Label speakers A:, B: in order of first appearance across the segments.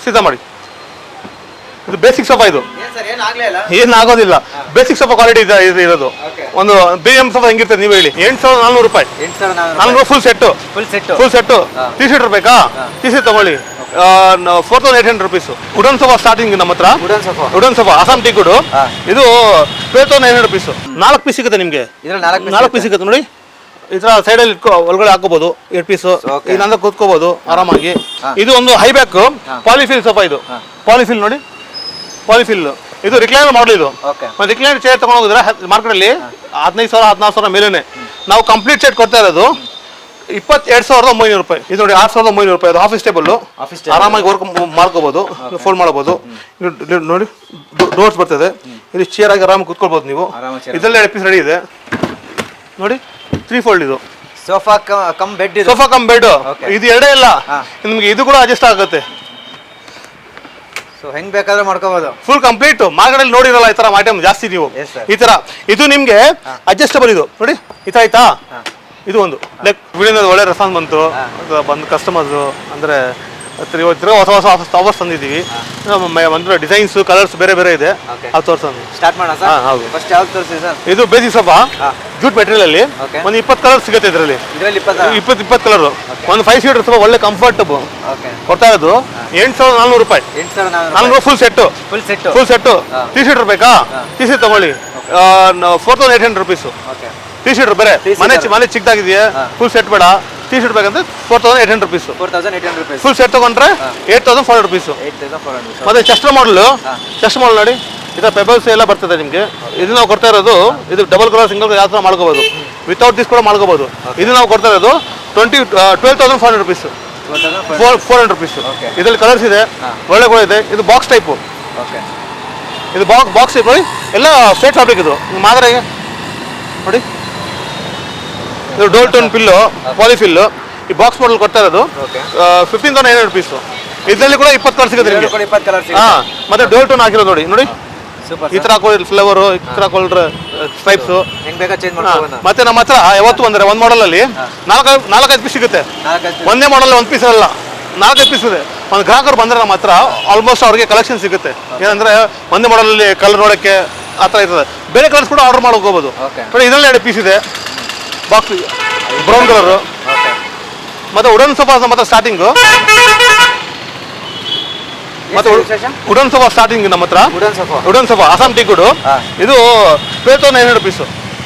A: ಸೀದಾ ಮಾಡಿ. ಇದು ಬೇಸಿಕ್ ಸೋಫಾ. ಇದು ಏನು ಆಗೋದಿಲ್ಲ. ಬೇಸಿಕ್ ಸೋಫಾ ಕ್ವಾಲಿಟಿ ಇರೋದು. ಒಂದು BM ಸೋಫಾ ಹೆಂಗಿರ್ತದೆ ನೀವು ಹೇಳಿ. 8,400 ರೂಪಾಯಿ. 400 full set. Full set 3 seater ಬೇಕಾ? 3 ಸೀಟ್ ತಗೊಳ್ಳಿ. 4,800 rupees. ವುಡನ್ ಸೋಫಾ ಸ್ಟಾರ್ಟಿಂಗ್ ನಮ್ಮ ಹತ್ರ. Wooden sofa Assam teak wood. ಇದು 12,900 rupees. 4 ಪೀಸ್ ಸಿಗುತ್ತೆ ನಿಮಗೆ. 4 ಪೀಸ್ ಸಿಗುತ್ತೆ ನೋಡಿ. ಈ ತರ ಸೈಡಲ್ಲಿ ಒಳಗಡೆ ಹಾಕೋಬಹುದು. 8 ಪೀಸ್ ಇಲ್ಲಂದ್ರೆ ಕೂತ್ಕೋಬಹುದು ಆರಾಮಾಗಿ. ಇದು ಒಂದು ಹೈ ಬ್ಯಾಕ್ ಪಾಲಿಫಿಲ್ ಸೋಫಾ. ಇದು ಪಾಲಿಫಿಲ್ ನೋಡಿ. ಪಾಲಿಫಿಲ್ ಇದು ರಿಕ್ಲೈನರ್ ಮಾಡಲ್. ಇದು ರಿಕ್ಲೈನರ್ ಚೇರ್ ತಗೊಂಡು ಹೋಗಿದ್ರೆ ಮಾರ್ಕೆಟ್ ಅಲ್ಲಿ 15,000 16,000 ಮೇಲೇನೆ. ನಾವು ಕಂಪ್ಲೀಟ್ ಸೆಟ್ ಕೊಡ್ತಾ ಇರೋದು 22,900 ರೂಪಾಯಿ. ಇದು ನೋಡಿ 6,900 ರೂಪಾಯಿ. ಅದು ಆಫೀಸ್ ಟೇಬಲ್ ಆರಾಮಾಗಿ ವರ್ಕ್ ಮಾಡ್ಕೋಬಹುದು, ಫೋಲ್ಡ್ ಮಾಡಬಹುದು. ನೋಡಿ ಡೋರ್ಸ್ ಬರ್ತದೆ. ಇದು ಚೇರ್ ಆಗಿ ಆರಾಮಾಗಿ ಕೂತ್ಕೊಳ್ಬಹುದು ನೀವು. ಇದೆಲ್ಲ 2 ಪೀಸ್ ರೆಡಿ ಇದೆ ನೋಡಿ. 3 ಫೋಲ್ಡ್. ಇದು
B: sofa cum bed.
A: Sofa cum bed. ಇದು ಎರಡೇ ಇಲ್ಲ, ನಿಮ್ಗೆ ಇದು ಕೂಡ ಅಡ್ಜಸ್ಟ್ ಆಗುತ್ತೆ.
B: ಹೆಂಗ್ ಬೇಕಾದ್ರೂ ಮಾಡ್ಕೋಬಹುದು.
A: Full complete. ಮಾರ್ಕೆಟ್ ಅಲ್ಲಿ ನೋಡಿರಲ್ಲ ಈ ತರ ಐಟಮ್ ಜಾಸ್ತಿ ನೀವು. ಈ ತರ ಇದು ನಿಮ್ಗೆ ಅಡ್ಜಸ್ಟಬಲ್. ಇದು ನೋಡಿ ಈ ತರ ಆಯ್ತಾ. ಇದು ಒಂದು ಲೈಕ್ ವಿಡಿಯೋದ ಒಳ್ಳೆ ರೆಸ್ಪಾನ್ಸ್ ಬಂದು ಕಸ್ಟಮರ್ಸ್ ಅಂದ್ರೆ ಹೊಸ ಹೊಸ ಆಫರ್ಸ್ ತಂದಿದ್ದೀವಿ. ಅಂದ್ರೆ ಡಿಸೈನ್ಸ್ ಕಲರ್ಸ್ ಬೇರೆ ಬೇರೆ ಇದೆ. ಅದು ತೋರ್ಸೋಣ.
B: ಸ್ಟಾರ್ಟ್ ಮಾಡೋಣ ಸರ್. ಹೌದು. ಫಸ್ಟ್ ಯಾವ್ದು ತೋರಿಸಿ ಸರ್? ಇದು
A: ಬೇಸಿಕ್ ಸೋಫಾ ಜೂಟ್ ಮೆಟೀರಿಯಲ್ ಅಲ್ಲಿ ಒಂದು 20 ಕಲರ್ ಸಿಗುತ್ತೆ. ಇದರಲ್ಲಿ 20 ಕಲರ್. ಒಂದು 5 ಸೀಟರ್ ಸೋಫಾ ಒಳ್ಳೆ ಕಂಫರ್ಟಬಲ್ ಕೊಡ್ತಾ ಇರೋದು 8,400 ರೂಪಾಯಿ. 400 full set. Full set 3 seater ಬೇಕಾ? 3 ಸೀಟ್ ತಗೊಳ್ಳಿ. 4,800 rupees. 3 ಸೀಟರ್ ಬೇರೆ. ಮನೆ ಚಿಕ್ಕದಾಗಿದೆಯಾ? ಫುಲ್ ಸೆಟ್ ಬೇಡ. 3 ಸೀಟ್ ಬೇಕಂದ್ರೆ 4,800 rupees. ಫುಲ್ ಸೆಟ್ ತಗೊಂಡ್ರೆ 8,400 rupees. ಮತ್ತೆ ಚೆಸ್ಟರ್ ಮಾಡಲ್ ನೋಡಿ. ಇದು ಪೆಬಲ್ಸ್ ಎಲ್ಲ ಬರ್ತದೆ ನಿಮಗೆ. ಇದು ನಾವು ಕೊಡ್ತಾ ಇರೋದು ಇದು ಡಬಲ್ ಕಲರ್ ಸಿಂಗಲ್ ಯಾವ ತರ ಮಾಡ್ಕೋಬಹುದು. ವಿತೌಟ್ ದಿಸ್ ಕೂಡ ಮಾಡ್ಕೋಬಹುದು. ಇದು ನಾವು ಕೊಡ್ತಾ ಇರೋದು 12,400 rupees. 400 rupees. ಇದರಲ್ಲಿ ಕಲರ್ಸ್ ಇದೆ, ಒಳ್ಳೆ ಕೂಡ ಇದೆ. ಇದು ಬಾಕ್ಸ್ ಟೈಪು. ಇದು ಬಾಕ್ಸ್ ಟೈಪ್ ನೋಡಿ. ಎಲ್ಲ ಸ್ಟ್ರೇಟ್ ಫ್ಯಾಬ್ರಿಕ್. ಇದು ಮಾತ್ರ ನೋಡಿ. ಇದು ಡೋಲ್ ಟೋನ್ ಪಿಲ್ಲು ಪಾಲಿಫಿಲ್. ಈ ಬಾಕ್ಸ್ ಮಾಡಲ್ ಕೊಡ್ತಾ ಇರೋದು 15,900 rupees. ಇದರಲ್ಲಿ ಕೂಡ 20 ಕಲರ್ ಸಿಗುತ್ತೆ ನಿಮಗೆ. ಮತ್ತೆ ಡೋಲ್ ಟೋನ್ ಹಾಕಿರೋದು ನೋಡಿ. ನೋಡಿ ಈ ತರ ಹಾಕೊಳ್ಳಿ ಫ್ಲೇವರ್, ಈ ತರ ಹಾಕೊಂಡ್ರೆ ಸ್ಟ್ರೈಪ್ಸ್. ಮತ್ತೆ ನಮ್ಮ ಹತ್ರ ಯಾವತ್ತು ಬಂದ್ರೆ ಒಂದ್ ಮಾಡಲ್ ಅಲ್ಲಿ 4-5 ಪೀಸ್ ಸಿಗುತ್ತೆ. ಒಂದೇ ಮಾಡಲ್ 1 ಪೀಸ್ ಅಲ್ಲ, 4-5 ಪೀಸ್ ಇದೆ. ಒಂದು ಗ್ರಾಹಕರು ಬಂದ್ರೆ ನಮ್ಮ ಹತ್ರ ಆಲ್ಮೋಸ್ಟ್ ಅವ್ರಿಗೆ ಕಲೆಕ್ಷನ್ ಸಿಗುತ್ತೆ. ಏನಂದ್ರೆ ಒಂದೇ ಮಾಡಲ್ ಅಲ್ಲಿ ಕಲರ್ ನೋಡಕ್ಕೆ ಆ ತರ ಇರ್ತದೆ. ಬೇರೆ ಕಲರ್ಸ್ ಕೂಡ ಆರ್ಡರ್ ಮಾಡ್ಕೋಬಹುದು. ಇದರಲ್ಲಿ 2 ಪೀಸ್ ಇದೆ. Box brown colour. ಮತ್ತೆ ವುಡನ್ ಸೋಫಾ ಮತ್ತೆ ಸ್ಟಾರ್ಟಿಂಗ್. ಮತ್ತೆ ವುಡನ್ ಸೋಫಾ ಸ್ಟಾರ್ಟಿಂಗ್ ನಮ್ಮ ಹತ್ರ. Wooden sofa Assam teak wood. ಇದು 12,900 rupees.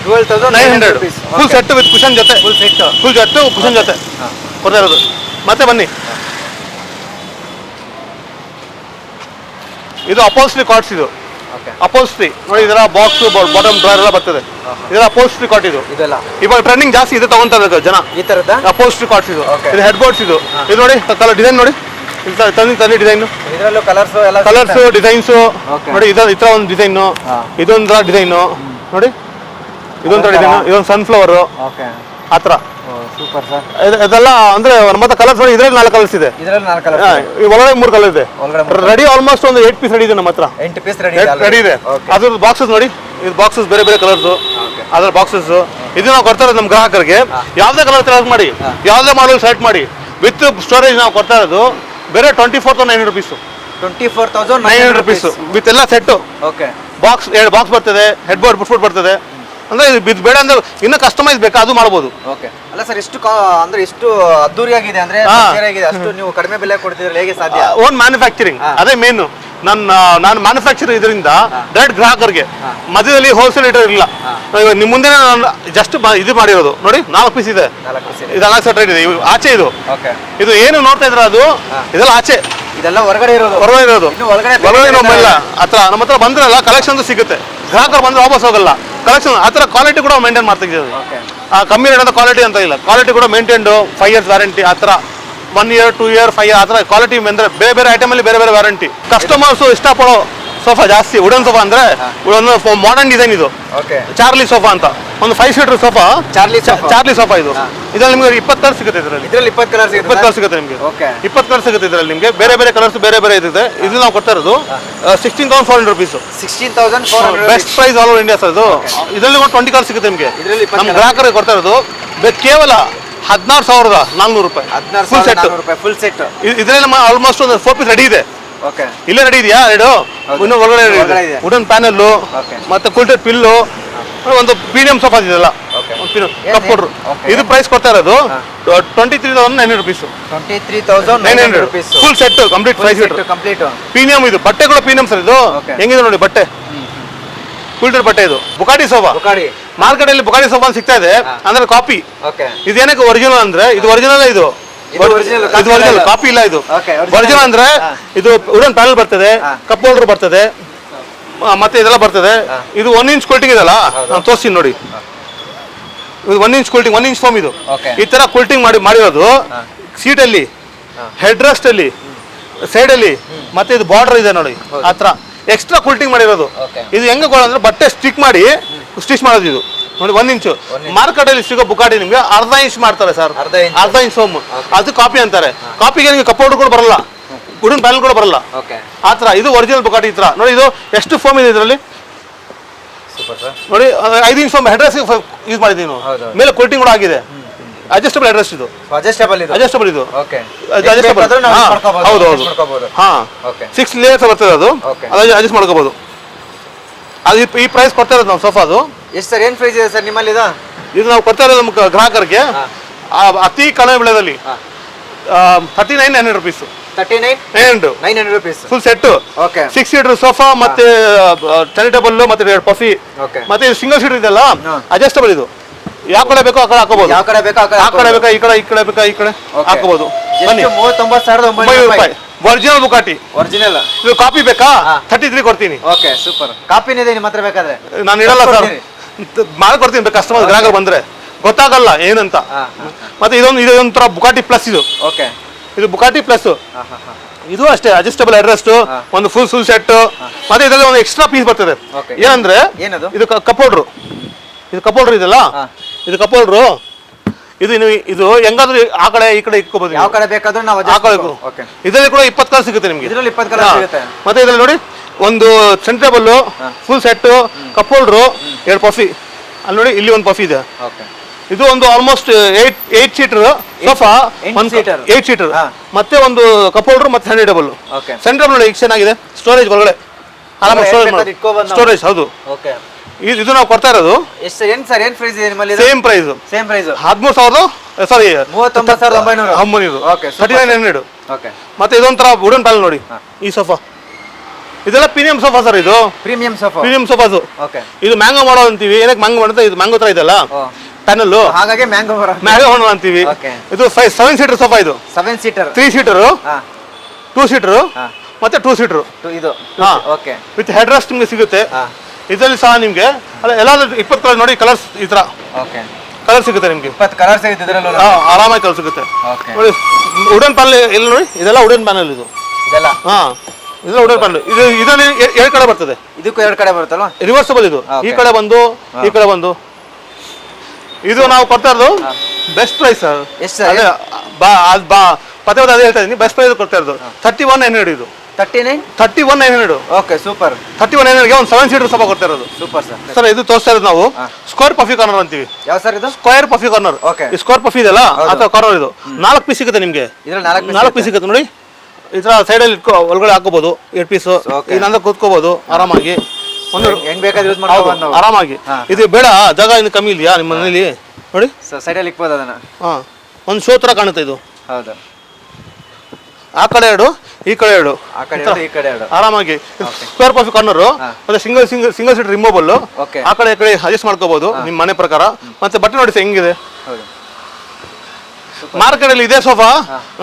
A: 12,900 full set with cushion ಜೊತೆ. ಫುಲ್ ಸೆಟ್ ಕುಶನ್ ಜೊತೆ ಕೊಡ್ತಾ ಇರೋದು. ಮತ್ತೆ ಬನ್ನಿ, ಇದು ಅಪೋಲ್ಸ್ಟ್ರಿ ಕಾರ್ಡ್ಸ್. ಇದು ಅಪೋಲ್ಸ್ಟ್ರಿ ನೋಡಿ. ಇದರ ಬಾಕ್ಸ್ ಬಾಟಮ್ ಡ್ರಾಯರ್ ಎಲ್ಲ ಬರ್ತದೆ. ಇದರ ಅಪೋಲ್ಸ್ಟ್ರಿ ಕಾರ್ಡ್. ಇದು ಇವಾಗ ಟ್ರೆಂಡಿಂಗ್ ಜಾಸ್ತಿ ಇದೆ, ತಗೊಂತಾರೆ ಜನ ಈ ತರದ ಅಪೋಲ್ಸ್ಟ್ರಿ ಕಾರ್ಡ್ಸ್. ಇದು ಹೆಡ್ ಬೋರ್ಡ್ಸ್. ಇದು ನೋಡಿ ಕಲರ್ ಡಿಸೈನ್ ನೋಡಿ. ತನ್ನಿ ಡಿಸೈನ್. ಕಲರ್ಸ್ ಡಿಸೈನ್ಸ್ ನೋಡಿ. ಈ ತರ ಒಂದು ಡಿಸೈನ್, ಇದೊಂಥರ ಡಿಸೈನ್ ನೋಡಿ. ಇದೊಂಥರ ಡಿಸೈನ್, ಇದೊಂದು ಸನ್ಫ್ಲವರ್ ಆ ಥರ. ಇದೆಲ್ಲ ಅಂದ್ರೆ ಮತ್ತೆ ಕಲರ್ಸ್ ನೋಡಿ. ಇದರಲ್ಲಿ 4 ಕಲರ್ಸ್ ಇದೆ. ಒಳಗಡೆ 3 ಕಲರ್ ಇದೆ. ರೆಡಿ ಆಲ್ಮೋಸ್ಟ್ ಒಂದು 8 ಪೀಸ್ ರೆಡಿ ಇದೆ ನಮ್ಮ ಹತ್ರ. 8 ಪೀಸ್ ರೆಡಿ ಇದೆ. ಅದ್ರ ಬಾಕ್ಸಸ್ ನೋಡಿ. ಇದು ಬಾಕ್ಸಸ್ ಬೇರೆ ಬೇರೆ ಕಲರ್ಸ್. ಅದ್ರ ಬಾಕ್ಸಸ್ ಇದು ನಾವು ಕೊಡ್ತಾ ಇರೋದು ನಮ್ಮ ಗ್ರಾಹಕರಿಗೆ. ಯಾವ್ದೇ ಕಲರ್ ಸೆಲೆಕ್ಟ್ ಮಾಡಿ, ಯಾವ್ದೇ ಮಾಡಲ್ ಸೆಲೆಕ್ಟ್ ಮಾಡಿ ವಿತ್ ಸ್ಟೋರೇಜ್ ನಾವು ಕೊಡ್ತಾ ಇರೋದು ಬೇರೆ 24,900 rupees. 24,900 rupees ವಿತ್ ಎಲ್ಲ ಸೆಟ್. ಬಾಕ್ಸ್ 2 ಬಾಕ್ಸ್ ಬರ್ತದೆ, ಹೆಡ್ ಬೋರ್ಡ್ ಫುಟ್ ಬರ್ತದೆ. ಅಂದ್ರೆ ಇದು ಬೇಡ ಅಂದ್ರೆ ಇನ್ನೂ ಕಸ್ಟಮೈಸ್ ಬೇಕಾ ಅದು ಮಾಡಬಹುದು.
B: ಅಲ್ಲ ಸರ್, ಎಷ್ಟು ಅಂದ್ರೆ ಎಷ್ಟು ಅದ್ದೂರಿಯಾಗಿದೆ ಅಂದ್ರೆ ಅಷ್ಟು ನೀವು ಕಡಿಮೆ ಬೆಲೆ ಕೊಡ್ತಿದ್ರೆ ಹೇಗೆ ಸಾಧ್ಯ?
A: ಓನ್ ಮ್ಯಾನುಫ್ಯಾಕ್ಚರಿಂಗ್ ಅದೇ ಮೇನ್. ನಾನು ಮ್ಯಾನುಫ್ಯಾಕ್ಚರ್ ಇದರಿಂದ ಡೈರೆಕ್ಟ್ ಗ್ರಾಹಕರಿಗೆ. ಮಧ್ಯದಲ್ಲಿ ಹೋಲ್ಸೇಲ್ ಇಟರ್ ಇಲ್ಲ. ನಿಮ್ಮ ಮುಂದೆ ನಾನು ಜಸ್ಟ್ ಇದು ಮಾಡಿರೋದು ನೋಡಿ. 4 ಪೀಸ್ ಇದೆ. ಇದು 4 ಸೆಟ್ ಇದೆ. ಆಚೆ ಇದು ಏನು ನೋಡ್ತಾ ಇದ್ರ ಅದು ಇದೆಲ್ಲ ಆಚೆ.
B: ಇದೆಲ್ಲ ಹೊರಗಡೆ ಇರೋದು.
A: ಹೊರಗಡೆ ಇಲ್ಲ. ಹತ್ರ ನಮ್ಮ ಹತ್ರ ಬಂದ್ರಲ್ಲ ಕಲೆಕ್ಷನ್ ಸಿಗುತ್ತೆ. ಗ್ರಾಹಕರು ಬಂದ್ರೆ ವಾಪಸ್ ಹೋಗಲ್ಲ. ಕಲೆಕ್ಷನ್ ಆ ಥರ ಕ್ವಾಲಿಟಿ ಕೂಡ ಮೇಂಟೈನ್ ಮಾಡ್ತಾ ಇದ್ದೀವಿ. ಕಮ್ಮಿ ರೇಟ್ ಅಂತ ಕ್ವಾಲಿಟಿ ಅಂತ ಇಲ್ಲ. ಕ್ವಾಲಿಟಿ ಕೂಡ ಮೇಂಟೈನ್ಡ್ 5 years ವ್ಯಾರಂಟಿ ಆ ಥರ. 1 year 2 year 5 year ಆ ಥರ ಕ್ವಾಲಿಟಿ ಅಂದ್ರೆ ಬೇರೆ ಬೇರೆ ಐಟಮ್ ಅಲ್ಲಿ ಬೇರೆ ಬೇರೆ ವ್ಯಾರಂಟಿ. ಕಸ್ಟಮರ್ಸ್ ಇಷ್ಟಪಡೋ ಸೋಫಾ ಜಾಸ್ತಿ ವುಡನ್ ಸೋಫಾ ಅಂದ್ರೆ ಒಂದು ಮಾಡರ್ನ್ ಡಿಸೈನ್. ಇದು ಚಾರ್ಲಿ ಸೋಫಾ ಅಂತ ಒಂದು 5 ಸೀಟರ್ ಸೋಫಾ. ಚಾರ್ಲಿ ಸೋಫಾ ಇದು. ಇದ್ರಲ್ಲಿ ನಿಮಗೆ 20 ಕಲರ್ ಸಿಗುತ್ತೆ. ಇದರಲ್ಲಿ 20 ಕಲರ್ ಸಿಗುತ್ತೆ ನಿಮಗೆ. 20 ಕಲರ್ ಸಿಗುತ್ತೆ ಇದರಲ್ಲಿ ನಿಮಗೆ. ಬೇರೆ ಬೇರೆ ಕಲರ್ಸ್ ಬೇರೆ ಬೇರೆ ಇದೆ. ಇದು ನಾವು ಕೊಡ್ತಾ ಇರೋದು 16,400 rupees. 16,400 best price all over India sir. ಇದು ಇದರಲ್ಲಿ 20 ಕಲರ್ ಸಿಗುತ್ತೆ ನಿಮಗೆ. ನಮ್ಮ ಗ್ರಾಹಕರಿಗೆ ಕೊಡ್ತಾ ಇರೋದು ಕೇವಲ 16,400 ರೂಪಾಯಿ. Full set. ಇದರಲ್ಲಿ ನಮ್ಮ ಆಲ್ಮೋಸ್ಟ್ ಒಂದು 4 ಪೀಸ್ ರೆಡಿ ಇದೆ.
B: ಓಕೆ
A: ಇಲ್ಲೇ ರೆಡಿ ಇದೆಯಾ ಎರಡು ಇನ್ನು ಒಳಗಡೆ
B: ಇದೆ
A: ವುಡನ್ ಪ್ಯಾನಲ್
B: ಓಕೆ
A: ಮತ್ತೆ ಕುಲ್ಟೆಡ್ ಪಿಲ್ಲು ಒಂದು ಪ್ರೀಮಿಯಂ ಸೋಫಾ ಇದೆಲ್ಲ ಕಪ್ಪು ಇದು ಪ್ರೈಸ್ ಕೊಡ್ತಾ ಇರೋದು 23,900 rupees
B: 23,900 rupees
A: full set complete price
B: complete
A: premium ಇದು ಬಟ್ಟೆಗಳು ಪ್ರೀಮಿಯಂ ಸರ್ ಇದು ಹೆಂಗಿದೆ ನೋಡಿ ಬಟ್ಟೆ ಫುಲ್ಟರ್ ಬಟ್ಟೆ ಇದು ಬುಕಾಟಿ ಸೋಫಾ ಮಾರ್ಕೆಟ್ ಅಲ್ಲಿ ಬುಕಾಟಿ ಸೋಫಾ ಸಿಗ್ತಾ ಇದೆ ಅಂದ್ರೆ ಕಾಪಿ ಇದೇನಕ್ಕೆ ಒರಿಜಿನಲ್ ಅಂದ್ರೆ ಇದು ಒರಿಜಿನಲ್ ಇದು ಒರಿಜಿನಲ್ ಕಾಪಿ ಇಲ್ಲ ಇದು ಒರಿಜಿನಲ್ ಅಂದ್ರೆ ಇದು ವುಡನ್ ಪ್ಯಾನಲ್ ಬರ್ತದೆ ಕಪ್ ಹೋಲ್ಡರ್ ಬರ್ತದೆ ಮತ್ತೆ ಇದೆಲ್ಲ ಬರ್ತದೆ ಇದು 1 ಇಂಚ್ ಕೂಲ್ಟಿಂಗ್ ಇದಲ್ಲ ನಾನು ತೋರಿಸ್ತೀನಿ ನೋಡಿ ಇದು 1 ಇಂಚ್ ಕೂಲ್ಟಿಂಗ್ 1 ಇಂಚ್ ಫೋಮ್ ಇದು ಈ ತರ ಕೂಲ್ಟಿಂಗ್ ಮಾಡಿರೋದು ಸೀಟ್ ಅಲ್ಲಿ ಹೆಡ್ ರೆಸ್ಟ್ ಅಲ್ಲಿ ಸೈಡ್ ಅಲ್ಲಿ ಮತ್ತೆ ಇದು ಬಾರ್ಡರ್ ಇದೆ ನೋಡಿ ಆತರ ಎಕ್ಸ್ಟ್ರಾ ಕೂಲ್ಟಿಂಗ್ ಮಾಡಿರೋದು ಇದು ಹೆಂಗೆ ಅಂದ್ರೆ ಬಟ್ಟೆ ಸ್ಟಿಚ್ ಮಾಡಿ ಸ್ಟಿಚ್ ಮಾಡೋದು ಇದು ನೋಡಿ 1 ಇಂಚು ಮಾರ್ಕೆಟ್ ಅಲ್ಲಿ ಸಿಗೋ ಬುಕಾಟಿ ನಿಮ್ಗೆ ಅರ್ಧ ಇಂಚ್ ಮಾಡ್ತಾರೆ ಸರ್ ಅರ್ಧ ಇಂಚ್ ಫೋಮ್ ಅದು ಕಾಪಿ ಅಂತಾರೆ ಕಾಪಿಗೆ ನಿಮಗೆ ಕಪ್ ಹೋಲ್ಡರ್ ಕೂಡ ಬರಲ್ಲ ವುಡನ್ ಪ್ಯಾನಲ್ ಕೂಡ ಬರಲ್ಲ ಆತರ ಇದು ಒರಿಜಿನಲ್ ಬುಕಾಟಿ ಈ ತರ ನೋಡಿ ಇದು ಎಷ್ಟು ಫೋಮ್ ಇದೆ ಇದರಲ್ಲಿ ನೋಡಿ 5 inch foam head rest use ಮಾಡಿದೀನಿ ಮೇಲೆ ಕೂಲ್ಟಿಂಗ್ ಕೂಡ ಆಗಿದೆ ಅಡ್ಜಸ್ಟಬಲ್ ಹೆಡ್ ರೆಸ್ಟ್ ಇದು ಅಡ್ಜಸ್ಟಬಲ್ ಇದು ಹೌದು ಹೌದು ಹಾ 6 ಲೇಯರ್ಸ್ ಬರ್ತದೆ ಅದು ಅಡ್ಜಸ್ಟ್ ಮಾಡ್ಕೋಬಹುದು ಅದು ಈ ಪ್ರೈಸ್ ಕೊಡ್ತಾ ಇರೋದು ನಾವು ಸೋಫಾದು
B: ಎಷ್ಟು ಸರ್ ಏನ್ ಪ್ರೈಸ್ ಇದೆ ಸರ್ ನಿಮ್ಮಲ್ಲಿ
A: ಇದು ನಾವು ಕೊಡ್ತಾ ಇರೋದು ನಮ್ಮ ಗ್ರಾಹಕರಿಗೆ ಅತಿ ಕಡಿಮೆ ಬೆಲೆಯಲ್ಲಿ 39,900 rupees
B: 39,900 rupees
A: full set 6 seater sofa ಮತ್ತೆ ಸ್ಟಡಿ ಟೇಬಲ್ ಮತ್ತೆ 2 ಪಫಿ ಮತ್ತೆ ಇದು ಸಿಂಗಲ್ ಸೀಟರ್ ಇದೆಲ್ಲ ಅಡ್ಜಸ್ಟಬಲ್ ಇದು ಯಾವ ಕಡೆ ಬೇಕೋ ಆ ಕಡೆ ಹಾಕೋಬಹುದು
B: ಯಾವ ಕಡೆ ಬೇಕಾ
A: ಆ ಕಡೆ ಬೇಕಾ ಈ ಕಡೆ ಬೇಕಾ ಈ ಕಡೆ ಹಾಕೋಬಹುದು
B: 39,900 ರೂಪಾಯಿ
A: ಒರಿಜಿನಲ್ ಬುಕಾಟಿ
B: ಒರಿಜಿನಲ್
A: ಇದು ಕಾಪಿ ಬೇಕಾ 33 ಕೊಡ್ತೀನಿ
B: ಓಕೆ ಸೂಪರ್ ಕಾಪಿನೇ ಇದೆ ನಿಮ್ಮ ಹತ್ರ ಬೇಕಾದ್ರೆ
A: ನಾನು ಇಡಲ್ಲ ಸರ್ ಮಾಡ್ಕೊಡ್ತೀನಿ ಕಸ್ಟಮರ್ ಗ್ರಾಹಕರು ಬಂದ್ರೆ ಗೊತ್ತಾಗಲ್ಲ ಏನಂತ ಮತ್ತೆ ಇದೊಂಥರ ಬುಕಾಟಿ ಪ್ಲಸ್ ಇದು
B: ಓಕೆ
A: ಇದು ಬುಕಾಟಿ ಪ್ಲಸ್ ಇದು ಅಷ್ಟೇ ಅಡ್ಜಸ್ಟಬಲ್ ಹೆಡ್ ರೆಸ್ಟ್ ಒಂದು ಫುಲ್ ಸೆಟ್ ಮತ್ತೆ ಇದರಲ್ಲಿ ಒಂದು ಎಕ್ಸ್ಟ್ರಾ ಪೀಸ್ ಬರ್ತದೆ ಏನಂದ್ರೆ ಇದು ಕಪ್ ಹೋಲ್ಡರ್ ಇದು ಕಪ್ ಹೋಲ್ಡರ್ ಇದೆಲ್ಲ ಇದು ಕಪ್ ಹೋಲ್ಡರ್ ಇದು ಹೆಂಗಾದ್ರೂ ಆ ಕಡೆ ಈ ಕಡೆ ಇಟ್ಕೋಬಹುದು
B: ಯಾವ ಕಡೆ ಬೇಕಾದ್ರೂ ನಾವು
A: ಇದರಲ್ಲಿ ಕೂಡ 20 ಕಲರ್ ಸಿಗುತ್ತೆ ನಿಮಗೆ
B: ಇದರಲ್ಲಿ 20 ಕಲರ್ ಸಿಗುತ್ತೆ
A: ಮತ್ತೆ ಇದರಲ್ಲಿ ನೋಡಿ ಒಂದು centre table full set cup holder 2 ಪಫಿ ಅಲ್ಲಿ ನೋಡಿ ಇಲ್ಲಿ ಒಂದು ಪಫಿ ಇದೆ ಇದು ಒಂದು ಆಲ್ಮೋಸ್ಟ್ 8 ಸೀಟರ್ ಸೋಫಾ 8 ಸೀಟರ್ ಮತ್ತೆ ಒಂದು ಕಪ್ ಹೋಲ್ಡರ್ ಮತ್ತೆ ಸೆಂಟರ್ ಟೇಬಲ್ ಸೆಂಟರ್ ಟೇಬಲ್ ನೋಡಿ ಚೆನ್ನಾಗಿದೆ ಸ್ಟೋರೇಜ್ ಒಳಗಡೆ ಸ್ಟೋರೇಜ್ ಹೌದು ಇದು ನಾವು ಕೊಡ್ತಾ ಇರೋದು
B: ಏನ್ ಪ್ರೈಸ್ ಇದೆ ನಿಮ್ಮಲ್ಲಿ
A: ಸೇಮ್ ಪ್ರೈಸ್ 13,000 ಸಾರಿ
B: 39,900 ಓಕೆ
A: 39,900 ಓಕೆ ಮತ್ತೆ ಇದೊಂಥರ ವುಡನ್ ಪ್ಯಾನಲ್ ನೋಡಿ ಈ ಸೋಫಾ ಇದೆಲ್ಲ ಪ್ರೀಮಿಯಂ ಸೋಫಾ ಸರ್ ಇದು ಪ್ರೀಮಿಯಂ ಸೋಫಾಸ್
B: ಓಕೆ
A: ಇದು ಮ್ಯಾಂಗೋ ಮಾಡೋ ಅಂತೀವಿ ಏನಕ್ಕೆ ಮ್ಯಾಂಗೋ ಮಾಡುತ್ತೆ ಇದು ಮ್ಯಾಂಗೋ ತರ ಇದೆಲ್ಲ ಪ್ಯಾನಲ್
B: ಹಾಗಾಗಿ ಮ್ಯಾಂಗೋ
A: ಮಾಡೋ ಅಂತೀವಿ ಇದು 7 ಸೀಟರ್ ಸೋಫಾ ಇದು
B: 7 ಸೀಟರ್
A: 3 ಸೀಟರ್ 2 ಸೀಟರ್ ಮತ್ತೆ 2 ಸೀಟರ್
B: ಇದು ಓಕೆ
A: ವಿತ್ ಹೆಡ್ ರೆಸ್ಟ್ ನಿಮಗೆ ಸಿಗುತ್ತೆ ಇದರಲ್ಲಿ ಸಹ ನಿಮಗೆ ಎಲ್ಲ 20 ಕಲರ್ ನೋಡಿ ಕಲರ್ಸ್ ಈ ತರ ಕಲರ್ ಸಿಗುತ್ತೆ ನಿಮಗೆ
B: 20 ಕಲರ್ ಸಿಗುತ್ತೆ ಇದರಲ್ಲಿ
A: ಆರಾಮಾಗಿ ಕಲರ್ ಸಿಗುತ್ತೆ ನೋಡಿ ವುಡನ್ ಪ್ಯಾನಲ್ ಎಲ್ಲ ನೋಡಿ ಇದೆಲ್ಲ ವುಡನ್ ಪ್ಯಾನಲ್ ಇದು ಇದೆಲ್ಲ ಇದೆಲ್ಲ ವುಡನ್ ಪ್ಯಾನಲ್ ಇದರಲ್ಲಿ 2 ಕಡೆ ಬರ್ತದೆ
B: ಇದಕ್ಕೂ 2 ಕಡೆ ಬರುತ್ತಲ್ಲ
A: ರಿವರ್ಸಬಲ್ ಇದು ಈ ಕಡೆ ಬಂದು ಈ ಕಡೆ ಬಂದು ಇದು ನಾವು ಕೊಡ್ತಾ ಇರೋದು ಬೆಸ್ಟ್ ಪ್ರೈಸ್ ಪದೇ ಅದೇ ಹೇಳ್ತಾ ಇದೀನಿ ಬೆಸ್ಟ್ ಪ್ರೈಸ್ ಕೊಡ್ತಾ ಇರೋದು 31,900 ಇದು 31,900
B: ಓಕೆ ಸೂಪರ್
A: 31,900 ಗೆ ಒಂದು 7 ಸೀಟರ್ ಸೋಫಾ ಕೊಡ್ತಾ ಇರೋದು
B: ಸೂಪರ್
A: ಸರ್ ಇದು ತೋರಿಸ್ತಾ ಇರೋದು ನಾವು ಸ್ಕ್ವೇರ್ ಪಫಿ ಕಾರ್ನರ್ ಅಂತೀವಿ
B: ಯಾವ ಸರ್ ಇದು
A: ಸ್ಕ್ವೇರ್ ಪಫಿ ಕಾರ್ನರ್ ಈ ಸ್ಕ್ವೇರ್ ಪಫಿ ಇದೆಲ್ಲ ಅಥವಾ ಕಾರ್ನರ್ ಇದು 4 ಪೀಸ್ ಸಿಗುತ್ತೆ ನಿಮಗೆ
B: ಇದರಲ್ಲಿ
A: 4 ಪೀಸ್ ಸಿಗುತ್ತೆ ನೋಡಿ ಈ ತರ ಸೈಡ್ ಅಲ್ಲಿ ಒಳಗಡೆ ಹಾಕೋಬಹುದು 2 ಪೀಸ್ ಇನ್ನೊಂದು ಕೂತ್ಕೋಬಹುದು ಆರಾಮಾಗಿ
B: ಒಂದು ಹೆಂಗ್ ಬೇಕಾದ್ರೆ ಯೂಸ್ ಮಾಡ್ಬೋದು
A: ಆರಾಮಾಗಿ ಇದು ಬೇಡ ಜಾಗ ಇನ್ನು ಕಮ್ಮಿ ಇದೆಯಾ ನಿಮ್ಮ ಮನೇಲಿ ನೋಡಿ
B: ಸೈಡ್ ಅಲ್ಲಿ ಇಕ್ಬೋದು ಅದನ್ನ
A: ಒಂದು ಶೋ ತರ ಕಾಣುತ್ತೆ ಇದು
B: ಹೌದು
A: ಆ ಕಡೆ 2 ಈ ಕಡೆ 2
B: ಆ ಕಡೆ 2 ಈ ಕಡೆ 2
A: ಆರಾಮಾಗಿ ಸ್ಕ್ವೇರ್ ಪಫಿ ಕಾರ್ನರ್ ಮತ್ತೆ ಸಿಂಗಲ್ ಸೀಟರ್ ರಿಮೂವಬಲ್ ಆ ಕಡೆ ಈ ಕಡೆ ಅಡ್ಜಸ್ಟ್ ಮಾಡ್ಕೋಬಹುದು ನಿಮ್ಮ ಮನೆ ಪ್ರಕಾರ ಮತ್ತೆ ಬಟ್ಟೆ ನೋಡಿ ಹೆಂಗಿದೆ ಮಾರ್ಕೆಟ್ ಅಲ್ಲಿ ಇದೆ ಸೋಫಾ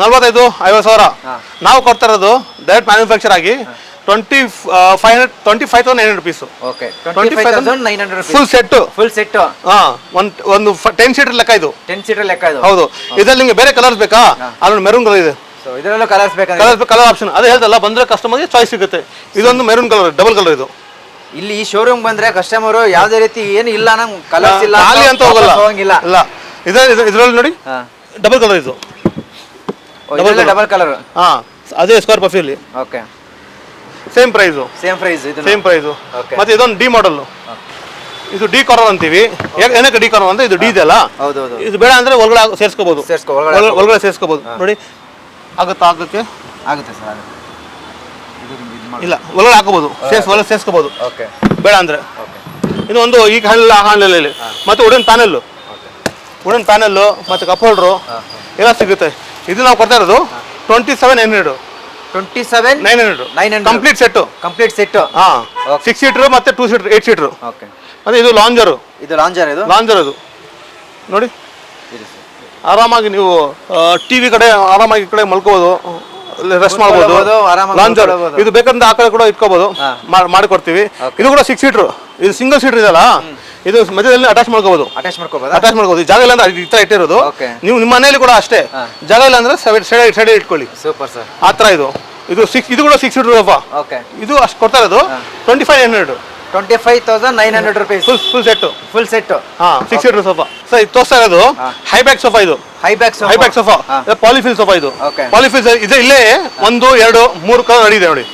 A: 45,000-50 ಸಾವಿರ ನಾವು ಕೊಡ್ತಾ ಇರೋದು ಡೈರೆಕ್ಟ್ ಮ್ಯಾನುಫ್ಯಾಕ್ಚರ್ ಆಗಿ 25,900 rupees
B: ಓಕೆ 25,900
A: ಫುಲ್ ಸೆಟ್ ಒಂದು 10 ಸೀಟರ್ ಲೆಕ್ಕ ಇದು
B: 10 ಸೀಟರ್ ಲೆಕ್ಕ ಇದು
A: ಹೌದು ಇದರಲ್ಲಿ ನಿಮಗೆ ಬೇರೆ ಕಲರ್ಸ್ ಬೇಕಾ ಅಲ್ಲಿ ಮೆರೂನ್ ಕಲರ್ ಇದೆ
B: ಸೊ ಇದರಲ್ಲೂ ಕಲರ್ಸ್ ಬೇಕಾ
A: ಕಲರ್ ಆಪ್ಷನ್ ಅದೇ ಹೇಳ್ತಲ್ಲ ಬಂದ್ರೆ ಕಸ್ಟಮರ್ಗೆ ಚಾಯ್ಸ್ ಸಿಗುತ್ತೆ ಇದೊಂದು ಮೆರೂನ್ ಕಲರ್ ಡಬಲ್ ಕಲರ್ ಇದು
B: ಇಲ್ಲಿ ಈ ಶೋರೂಮ್ ಬಂದ್ರೆ ಕಸ್ಟಮರ್ ಯಾವುದೇ ರೀತಿ ಏನು ಇಲ್ಲ ನಂಗೆ ಕಲರ್ಸ್ ಇಲ್ಲ
A: ಖಾಲಿ ಅಂತ ಹೋಗಲ್ಲ ಇಲ್ಲ ಇದರಲ್ಲಿ ನೋಡಿ ಡಬಲ್ ಕಲರ್ ಇದು
B: ಡಬಲ್ ಕಲರ್
A: ಅದೇ ಸ್ಕ್ವೇರ್ ಪಫಿಯಲ್ಲಿ
B: ಓಕೆ
A: ಸೇಮ್ ಪ್ರೈಸ್ ಮತ್ತೆ ಇದೊಂದು ಡಿ ಮಾಡೆಲ್ ಇದು ಡಿ ಕಾರ್ನರ್ ಅಂತೀವಿ ಏನಕ್ಕೆ ಡಿ ಕಾರ್ನರ್ ಅಂದ್ರೆ ಇದು ಡಿ ಇದೆಲ್ಲ ಇದು ಬೇಡ ಅಂದ್ರೆ ಒಳಗಡೆ ಸೇರ್ಸ್ಕೋಬಹುದು ಒಳಗಡೆ ಸೇರ್ಸ್ಕೋಬಹುದು ನೋಡಿ ಆಗುತ್ತೆ
B: ಸರ್
A: ಇಲ್ಲ ಒಳಗಡೆ ಹಾಕೋಬಹುದು, ಒಳಗೆ ಸೇರಿಸ್ಕೋಬಹುದು
B: ಓಕೆ
A: ಬೇಡ ಅಂದ್ರೆ. ಇದು ಒಂದು ಈಗ ಹಣ್ಣಲ್ಲಿ ಮತ್ತೆ ವುಡನ್ ಪ್ಯಾನೆಲ್ಲು ಮತ್ತೆ ಕಪ್ ಹೋಲ್ಡ್ರು ಎಲ್ಲ ಸಿಗುತ್ತೆ. ಇದು ನಾವು ಕೊಡ್ತಾ ಇರೋದು 27,900.
B: 27,900
A: ಕಂಪ್ಲೀಟ್ ಸೆಟ್ಟು.
B: ಹಾ
A: 6 ಸೀಟರ್ ಮತ್ತೆ 2 ಸೀಟರ್ 8 ಸೀಟರ್.
B: ಓಕೆ
A: ಮತ್ತೆ ಇದು ಲಾಂಜರ್ ಅದು ನೋಡಿ. ಆರಾಮಾಗಿ ನೀವು ಟಿವಿ ಕಡೆ ಆರಾಮಾಗಿ ಈ ಕಡೆ ಮಲ್ಕೋಬಹುದು, ರೆಸ್ಟ್ ಮಾಡಬಹುದು. ಲಾಂಜರ್ ಇದು ಬೇಕಂದ್ರೆ ಆ ಕಡೆ ಕೂಡ ಇಟ್ಕೋಬಹುದು, ಮಾಡಿಕೊಡ್ತೀವಿ. ಇದು ಕೂಡ 6 ಸೀಟರ್. ಇದು ಸಿಂಗಲ್ ಸೀಟರ್ ಇದಲ್ಲ, ಇದು ಮಧ್ಯದಲ್ಲಿ ಅಟ್ಯಾಚ್ ಮಾಡ್ಕೋಬಹುದು. ಜಾಗ ಇಲ್ಲ ಅಂದ್ರೆ ಈ ತರ ಇಟ್ಟಿರೋದು. ನೀವು ನಿಮ್ಮ ಮನೆಯಲ್ಲಿ ಕೂಡ ಅಷ್ಟೇ, ಜಾಗ ಇಲ್ಲ ಅಂದ್ರೆ ಸೈಡ್ ಇಟ್ಕೊಳ್ಳಿ.
B: Super sir.
A: ಆ ತರ ಇದು ಕೂಡ 6 ಸೀಟರ್ ಸೋಫಾ. ಇದು ಅಷ್ಟು ಕೊಡ್ತಾ ಇರೋದು
B: 25,900 rupees.
A: Full set. 6 seater sofa sir. ಇದು ತೋರಿಸ್ತಾ ಇರೋದು ಹೈ ಬ್ಯಾಕ್ ಸೋಫಾ. ಇದು ಹೈ ಬ್ಯಾಕ್ ಸೋಫಾ ಪಾಲಿಫಿಲ್ ಸೋಫಾ. ಇದು ಪಾಲಿಫಿಲ್ ಇದೆ. ಇಲ್ಲೇ 1, 2, 3 ಕಲರ್ ರೆಡಿ ಇದೆ ನೋಡಿ.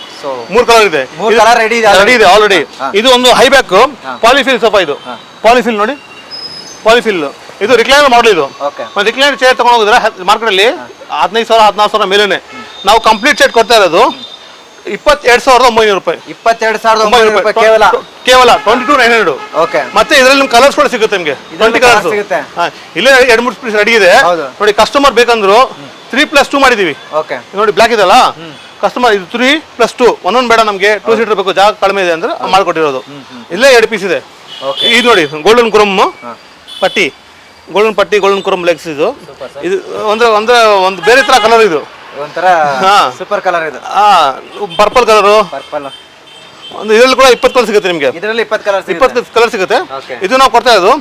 A: 3 ಕಲರ್ ಇದೆ ಆಲ್ರೆಡಿ. ಇದು ಒಂದು ಹೈ ಬ್ಯಾಕ್ ಪಾಲಿಫಿಲ್ ಸೋಫಾ. ಇದು ಪಾಲಿಫಿಲ್ ನೋಡಿ, ಪಾಲಿಫಿಲ್. ಇದು ರಿಕ್ಲೈನರ್ ಮಾಡಲ್. ಇದು ರಿಕ್ಲೈನರ್ ಚೇರ್ ತಗೊಂಡು ಹೋಗಿದ್ರೆ ಮಾರ್ಕೆಟ್ ಅಲ್ಲಿ 15,000 14,000 ಮೇಲೇನೆ. ನಾವು ಕಂಪ್ಲೀಟ್ ಸೆಟ್ ಕೊಡ್ತಾ ಇರೋದು 22,900 ರೂಪಾಯಿ.
B: 22,900 ರೂಪಾಯಿ
A: ಕೇವಲ 22,900. ಮತ್ತೆ ಇದರಲ್ಲಿ ನಿಮ್ಗೆ ಕಲರ್ಸ್ ಕೂಡ ಸಿಗುತ್ತೆ. ನಿಮಗೆ 20 ಕಲರ್ಸ್ ಇಲ್ಲೇ 2-3 ಪೀಸ್ ರೆಡಿ ಇದೆ ನೋಡಿ. ಕಸ್ಟಮರ್ ಬೇಕಂದ್ರು 3+2 ಮಾಡಿದೀವಿ ನೋಡಿ. ಬ್ಲಾಕ್ ಇದಲ್ಲ ಕಸ್ಟಮರ್, ಇದು 3+2 ಒಂದೊಂದು ಬೇಡ ನಮಗೆ 2 ಸೀಟರ್ ಬೇಕು, ಜಾಗ ಕಡಿಮೆ ಇದೆ ಅಂದ್ರೆ ಮಾಡ್ಕೊಟ್ಟಿರೋದು. ಇಲ್ಲೇ 2 ಪೀಸ್ ಇದೆ. ಇದು ನೋಡಿ ಗೋಲ್ಡನ್ ಕ್ರೋಮ್ ಪಟ್ಟಿ, ಗೋಲ್ಡನ್ ಕ್ರೋಮ್ ಲೆಗ್ಸ್. ಇದು ಒಂದು ಬೇರೆ ತರ ಕಲರ್. ಇದು
B: ಸೂಪರ್ ಕಲರ್. ಇದು
A: ಪರ್ಪಲ್ ಕಲರ್. ಒಂದು ಇದರಲ್ಲಿ ಕೂಡ 20 ಕಲರ್ ಸಿಗುತ್ತೆ ನಿಮಗೆ. 20 ಕಲರ್ ಸಿಗುತ್ತೆ. ಇದು ನಾವು ಕೊಡ್ತಾ ಇರೋದು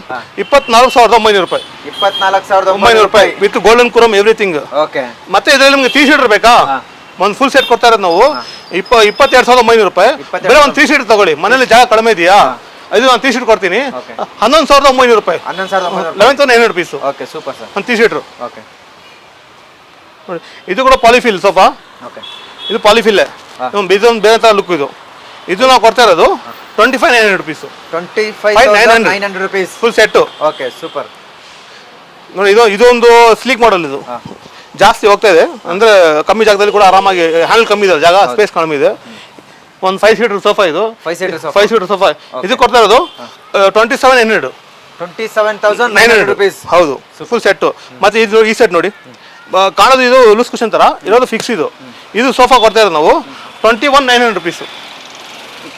A: 24,900 ರೂಪಾಯಿ.
B: 24,900 ರೂಪಾಯಿ
A: ವಿತ್ ಗೋಲ್ಡನ್ ಕ್ರೋಮ್ ಎವ್ರಿಥಿಂಗ್. ಮತ್ತೆ ಇದರಲ್ಲಿ ನಿಮ್ಗೆ 3 ಸೀಟರ್ ಬೇಕಾ? ಒಂದು ಫುಲ್ ಸೆಟ್ ಕೊಡ್ತಾ ಇರೋದು ನಾವು 22,900 ರೂಪಾಯಿ. ಬೇರೆ ಒಂದು 3 ಸೀಟರ್ ತಗೊಳ್ಳಿ, ಮನೇಲಿ ಜಾಗ ಕಡಿಮೆ ಇದೆಯಾ, ಇದು ನಾನು 3 ಸೀಟರ್ ಕೊಡ್ತೀನಿ 11,900 ರೂಪಾಯಿ. 11,900 rupees. ಒಂದು 3 ಸೀಟರ್. ಇದು ಕೂಡ ಪಾಲಿಫಿಲ್ ಸೋಫಾ. ಇದು ಪಾಲಿಫಿಲ್ ಇದೊಂದು ಬೇರೆ ತರ ಲುಕ್. ಇದು ನಾವು ಕೊಡ್ತಾ ಇರೋದು 25,900 rupees.
B: 25,900 rupees
A: full set.
B: Super
A: ನೋಡಿ. ಇದೊಂದು ಸ್ಲೀಕ್ ಮಾಡಲ್. ಇದು ಜಾಸ್ತಿ ಹೋಗ್ತಾ ಇದೆ ಅಂದ್ರೆ ಕಮ್ಮಿ ಜಾಗದಲ್ಲಿ ಕೂಡ ಆರಾಮಾಗಿ ಹ್ಯಾಂಡಲ್ ಕಮ್ಮಿ ಇದೆ, ಜಾಗ ಸ್ಪೇಸ್ ಕಮ್ಮಿ ಇದೆ. ಒಂದು 5 ಸೀಟರ್ ಸೋಫಾ. ಇದು 5 ಸೀಟರ್ ಸೋಫಾ. ಇದು ಕೊಡ್ತಾ ಇರೋದು 27,900.
B: 27,900 rupees.
A: ಹೌದು ಫುಲ್ ಸೆಟ್. ಮತ್ತೆ ಇದು ಈ ಸೆಟ್ ನೋಡಿ ಕಾಣೋದು, ಇದು ಲೂಸ್ ಕುಷನ್ ತರ ಇರೋದು ಫಿಕ್ಸ್. ಇದು ಸೋಫಾ ಕೊಡ್ತಾ ಇರೋದು ನಾವು 21,900 rupees.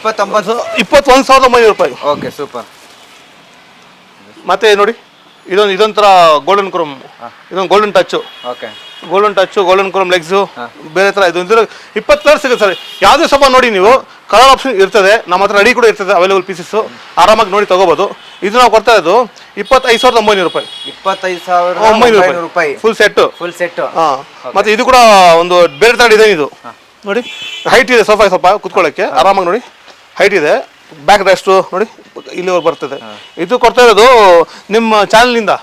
A: 21,900 ರೂಪಾಯಿ.
B: ಸೂಪರ್.
A: ಮತ್ತೆ ನೋಡಿ ಇದೊಂಥರ ಗೋಲ್ಡನ್ ಕ್ರೋಮ್. ಇದೊಂದು golden touch, golden Chrome legs ಬೇರೆ ತರ. ಇದು 20 ಕಲರ್ ಸಿಗುತ್ತೆ ಸರ್. ಯಾವುದೇ ಸೋಫಾ ನೋಡಿ ನೀವು ಕಲರ್ ಆಪ್ಷನ್ ಇರ್ತದೆ, ನಮ್ಮ ಹತ್ರ ರೆಡಿ ಕೂಡ ಇರ್ತದೆ, ಅವೈಲೇಬಲ್ ಪೀಸಸ್ ಆರಾಮಾಗಿ ನೋಡಿ ತಗೋಬಹುದು. ಇದು ನಾವು ಕೊಡ್ತಾ ಇರೋದು 25,900 ರೂಪಾಯಿ.
B: 25,900 ರೂಪಾಯಿ
A: ಫುಲ್ ಸೆಟ್. ಮತ್ತೆ ಇದು ಕೂಡ ಒಂದು ಬೇರೆ ತರ ಡಿಸೈನ್. ಇದು ನೋಡಿ ಹೈಟ್ ಇದೆ ಸೋಫಾ, ಸ್ವಲ್ಪ ಕುತ್ಕೊಳ್ಳೋಕ್ಕೆ ಆರಾಮಾಗಿ ನೋಡಿ ಹೈಟ್ ಇದೆ. ಬ್ಯಾಕ್ ರೆಸ್ಟ್ ನೋಡಿ ಇಲ್ಲಿವರೆಗೆ ಬರ್ತದೆ. ಇದು ಕೊಡ್ತಾ ಇರೋದು ನಿಮ್ಮ ಚಾನಲ್ನಿಂದ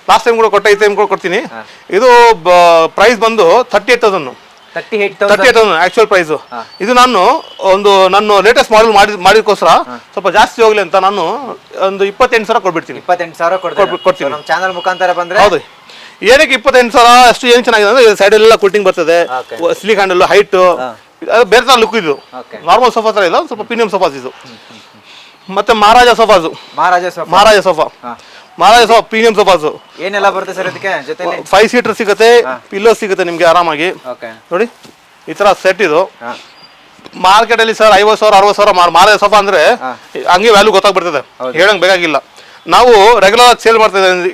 A: ಲಾಸ್ಟ್ ಟೈಮ್ ಕೂಡ ಕೊಟ್ಟ, ಈ ಟೈಮ್ ಕೂಡ ಕೊಡ್ತೀನಿ. ಇದು ಪ್ರೈಸ್ ಬಂದು 38,000 ಆಕ್ಚುಯಲ್ ಪ್ರೈಸ್. ಇದು ನಾನು ಲೇಟೆಸ್ಟ್ ಮಾಡೆಲ್ ಮಾಡಿದಕ್ಕೋಸ್ಕರ ಸ್ವಲ್ಪ ಜಾಸ್ತಿ ಹೋಗ್ಲಿ ಅಂತ ನಾನು ಒಂದು 28,000 ಕೊಡ್ಬಿಡ್ತೀನಿ.
B: 28,000 ಕೊಡ್ತೀನಿ ನಮ್ಮ ಚಾನಲ್ ಮುಖಾಂತರ ಬಂದ್ರೆ.
A: ಹೌದು. ಏನಕ್ಕೆ 28,000 ಅಷ್ಟು ಏನು ಚೆನ್ನಾಗಿದೆ ಅಂದ್ರೆ ಸೈಡ್ ಎಲ್ಲ ಕೂಟಿಂಗ್ ಬರ್ತದೆ, ಸ್ಲೀಕ್ ಹ್ಯಾಂಡಲ್, ಹೈಟ್, ಬೇರೆ ತರ ಲುಕ್. ಇದು ನಾರ್ಮಲ್ ಸೋಫಾ ತರ ಇಲ್ಲ, ಸ್ವಲ್ಪ ಪ್ರೀಮಿಯಂ ಸೋಫಾಸ್ ಇದು. ಮತ್ತೆ ಮಹಾರಾಜ ಸೋಫಾ ಪ್ರೀಮಿಯಂ ಸೋಫಾಸ್.
B: ಏನೆಲ್ಲ ಬರುತ್ತೆ ಸರ್ ಇದಕ್ಕೆ ಜೊತೆಲಿ?
A: 5 ಸೀಟರ್ ಸಿಗುತ್ತೆ, ಪಿಲ್ಲೋ ಸಿಗುತ್ತೆ ನಿಮ್ಗೆ ಆರಾಮಾಗಿ ನೋಡಿ. ಈ ತರ ಸೆಟ್. ಇದು ಮಾರ್ಕೆಟ್ ಅಲ್ಲಿ ಸರ್ 50,000 60,000 ಮಹಾರಾಜ ಸೋಫಾ ಅಂದ್ರೆ ಹಂಗೆ ವ್ಯಾಲ್ಯೂ ಗೊತ್ತಾಗ್ಬಿಡ್ತದೆ, ಹೇಳಂಗ್ ಬೇಕಾಗಿಲ್ಲ. ನಾವು ರೆಗ್ಯುಲರ್ ಸೇಲ್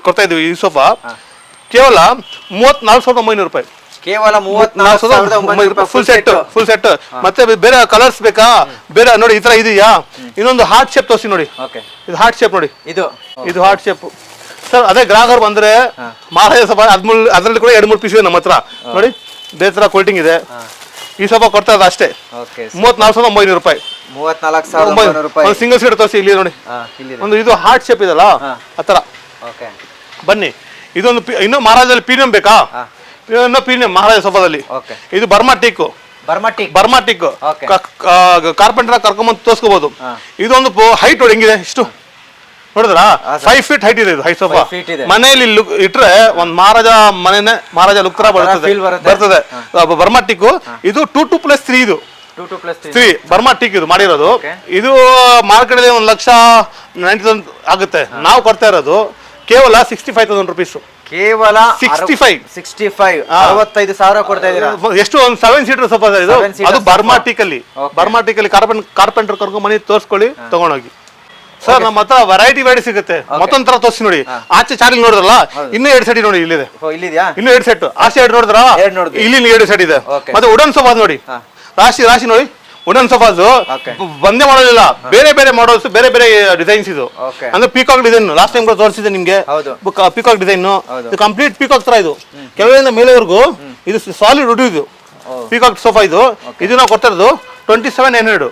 A: ಕೊಡ್ತಾ ಇದೀವಿ ಈ ಸೋಫಾ ಕೇವಲ 34,900 ರೂಪಾಯಿ.
B: ಕೇವಲ 34,900 ರೂಪಾಯಿ
A: ಫುಲ್ ಸೆಟ್. ಮತ್ತೆ ಬೇರೆ ಕಲರ್ಸ್ ಬೇಕಾ? ಬೇರೆ ನೋಡಿ ಈ ತರ ಇದೆಯಾ? ಇನ್ನೊಂದು ಹಾರ್ಟ್ ಶೇಪ್ ತೋರಿಸಿ ನೋಡಿ. ಇದು ಹಾರ್ಟ್ ಶೇಪ್ ನೋಡಿ. ಇದು ಹಾರ್ಟ್ ಶೇಪ್ ಸರ್. ಅದೇ ಗ್ರಾಹಕರು ಬಂದ್ರೆ ಮಹಾರಾಜ ಸೋಫಾ ಅದ್ರಲ್ಲಿ ಕೂಡ 2-3 ಪೀಸ್ ಇದೆ ನಮ್ಮ ಹತ್ರ ನೋಡಿ. ಬೇರೆ ತರ ಕೋಟಿಂಗ್ ಇದೆ. ಈ ಸೋಫಾ ಕೊಡ್ತಾ ಇರೋದು ಅಷ್ಟೇ 34,900 ರೂಪಾಯಿ.
B: 34,900 ರೂಪಾಯಿ.
A: ಸಿಂಗಲ್ ಸೀಟ್ ತೋರಿಸಿ ಇಲ್ಲಿ ನೋಡಿ. ಒಂದು ಇದು ಹಾರ್ಟ್ ಶೇಪ್ ಇದಲ್ಲ ಆ ತರ. ಬನ್ನಿ. ಇದೊಂದು ಇನ್ನು ಮಹಾರಾಜಲ್ಲಿ ಪ್ರೀಮಿಯಂ ಬೇಕಾ? ಪ್ರೀಮಿಯಂ ಮಹಾರಾಜ ಸೋಫಾದಲ್ಲಿ. ಇದು ಬರ್ಮಾ ಟೀಕ್ ಕಾರ್ಪೆಂಟರ್ ಕರ್ಕೊಂಬಂದು ತೋರಿಸ್ಕೋಬಹುದು. ಇದೊಂದು ಹೈಟ್ ನೋಡಿ ಹೆಂಗಿದೆ, ಇಷ್ಟು ನೋಡಿದ್ರ 5 feet ಹೈಟ್ ಇದೆ. ಇದು ಹೈಟ್ ಸೋಫಾ ಮನೆಯಲ್ಲಿ ಇಟ್ರೆ ಒಂದು ಮಹಾರಾಜ ಲುಕ್ ತರ ಬರ್ತದೆ. ಬರ್ಮಾ ಟೀಕ್ ಇದು 2+3. ಇದು
B: 2+3
A: ಬರ್ಮಾ ಟೀಕ್ ಇದು ಮಾಡಿರೋದು. ಇದು ಮಾರ್ಕೆಟ್ ಅಲ್ಲಿ 1,90,000 ಆಗುತ್ತೆ. ನಾವು ಕೊಡ್ತಾ ಇರೋದು ಕೇವಲ 65,000 ರುಪೀಸ್.
B: ಕೇವಲ 65,000 ಕೊಡ್ತಾ ಇದೀರಾ.
A: ಎಷ್ಟು ಒಂದು 7 ಸೀಟರ್ ಸೋಫಾ ಇದು. ಅದು ಬರ್ಮಾ ಟೀಕ್ ಅಲ್ಲಿ ಕಾರ್ಪೆಂಟರ್ ಕರ್ಕೊಂಡು ಮನೆ ತೋರಿಸ್ಕೊಳ್ಳಿ, ತಗೊಂಡೋಗಿ. ಸರ್ ನಮ್ಮ ಹತ್ರ ವೆರೈಟಿ ಸಿಗುತ್ತೆ. ಮತ್ತೊಂದ್ ತರ ತೋರಿಸಿ ನೋಡಿ. ಆಚೆ ಚಾರ್ಲಿ ನೋಡಿದ್ರಲ್ಲ, ಇನ್ನೂ 2 ಸೆಟ್ ನೋಡಿ ಇಲ್ಲಿದೆ. ಇನ್ನೂ 2 ಸೆಟ್. ಆಚೆ 2 ನೋಡಿದ್ರ, ಇಲ್ಲಿ 2 ಸೆಟ್ ಇದೆ. ಮತ್ತೆ ವುಡನ್ ಸೋಫಾ ನೋಡಿ, ರಾಶಿ ನೋಡಿ. ವುಡನ್ ಸೋಫಾಸ್ ಒಂದೇ ಮಾಡೋದಿಲ್ಲ, ಬೇರೆ ಬೇರೆ ಮಾಡಲ್ಸ್, ಬೇರೆ ಬೇರೆ ಡಿಸೈನ್ಸ್ ಇದು. ಅಂದ್ರೆ ಪೀಕಾಕ್ ಡಿಸೈನ್ ಲಾಸ್ಟ್ ಟೈಮ್ ಕೂಡ ತೋರಿಸಿದೆ ನಿಮ್ಗೆ. ಪೀಕಾಕ್ ಡಿಸೈನ್ ಇದು ಕಂಪ್ಲೀಟ್ ಪೀಕಾಕ್ ತರ ಇದು, ಕೆಳಗಿಂದ ಮೇಲೆವರೆಗೂ ಇದು ಸಾಲಿಡ್ ವುಡ್. ಇದು ಪೀಕಾಕ್ ಸೋಫಾ ಇದು. ಇದು ನಾವು ಕೊಡ್ತಾ ಇರೋದು 27,900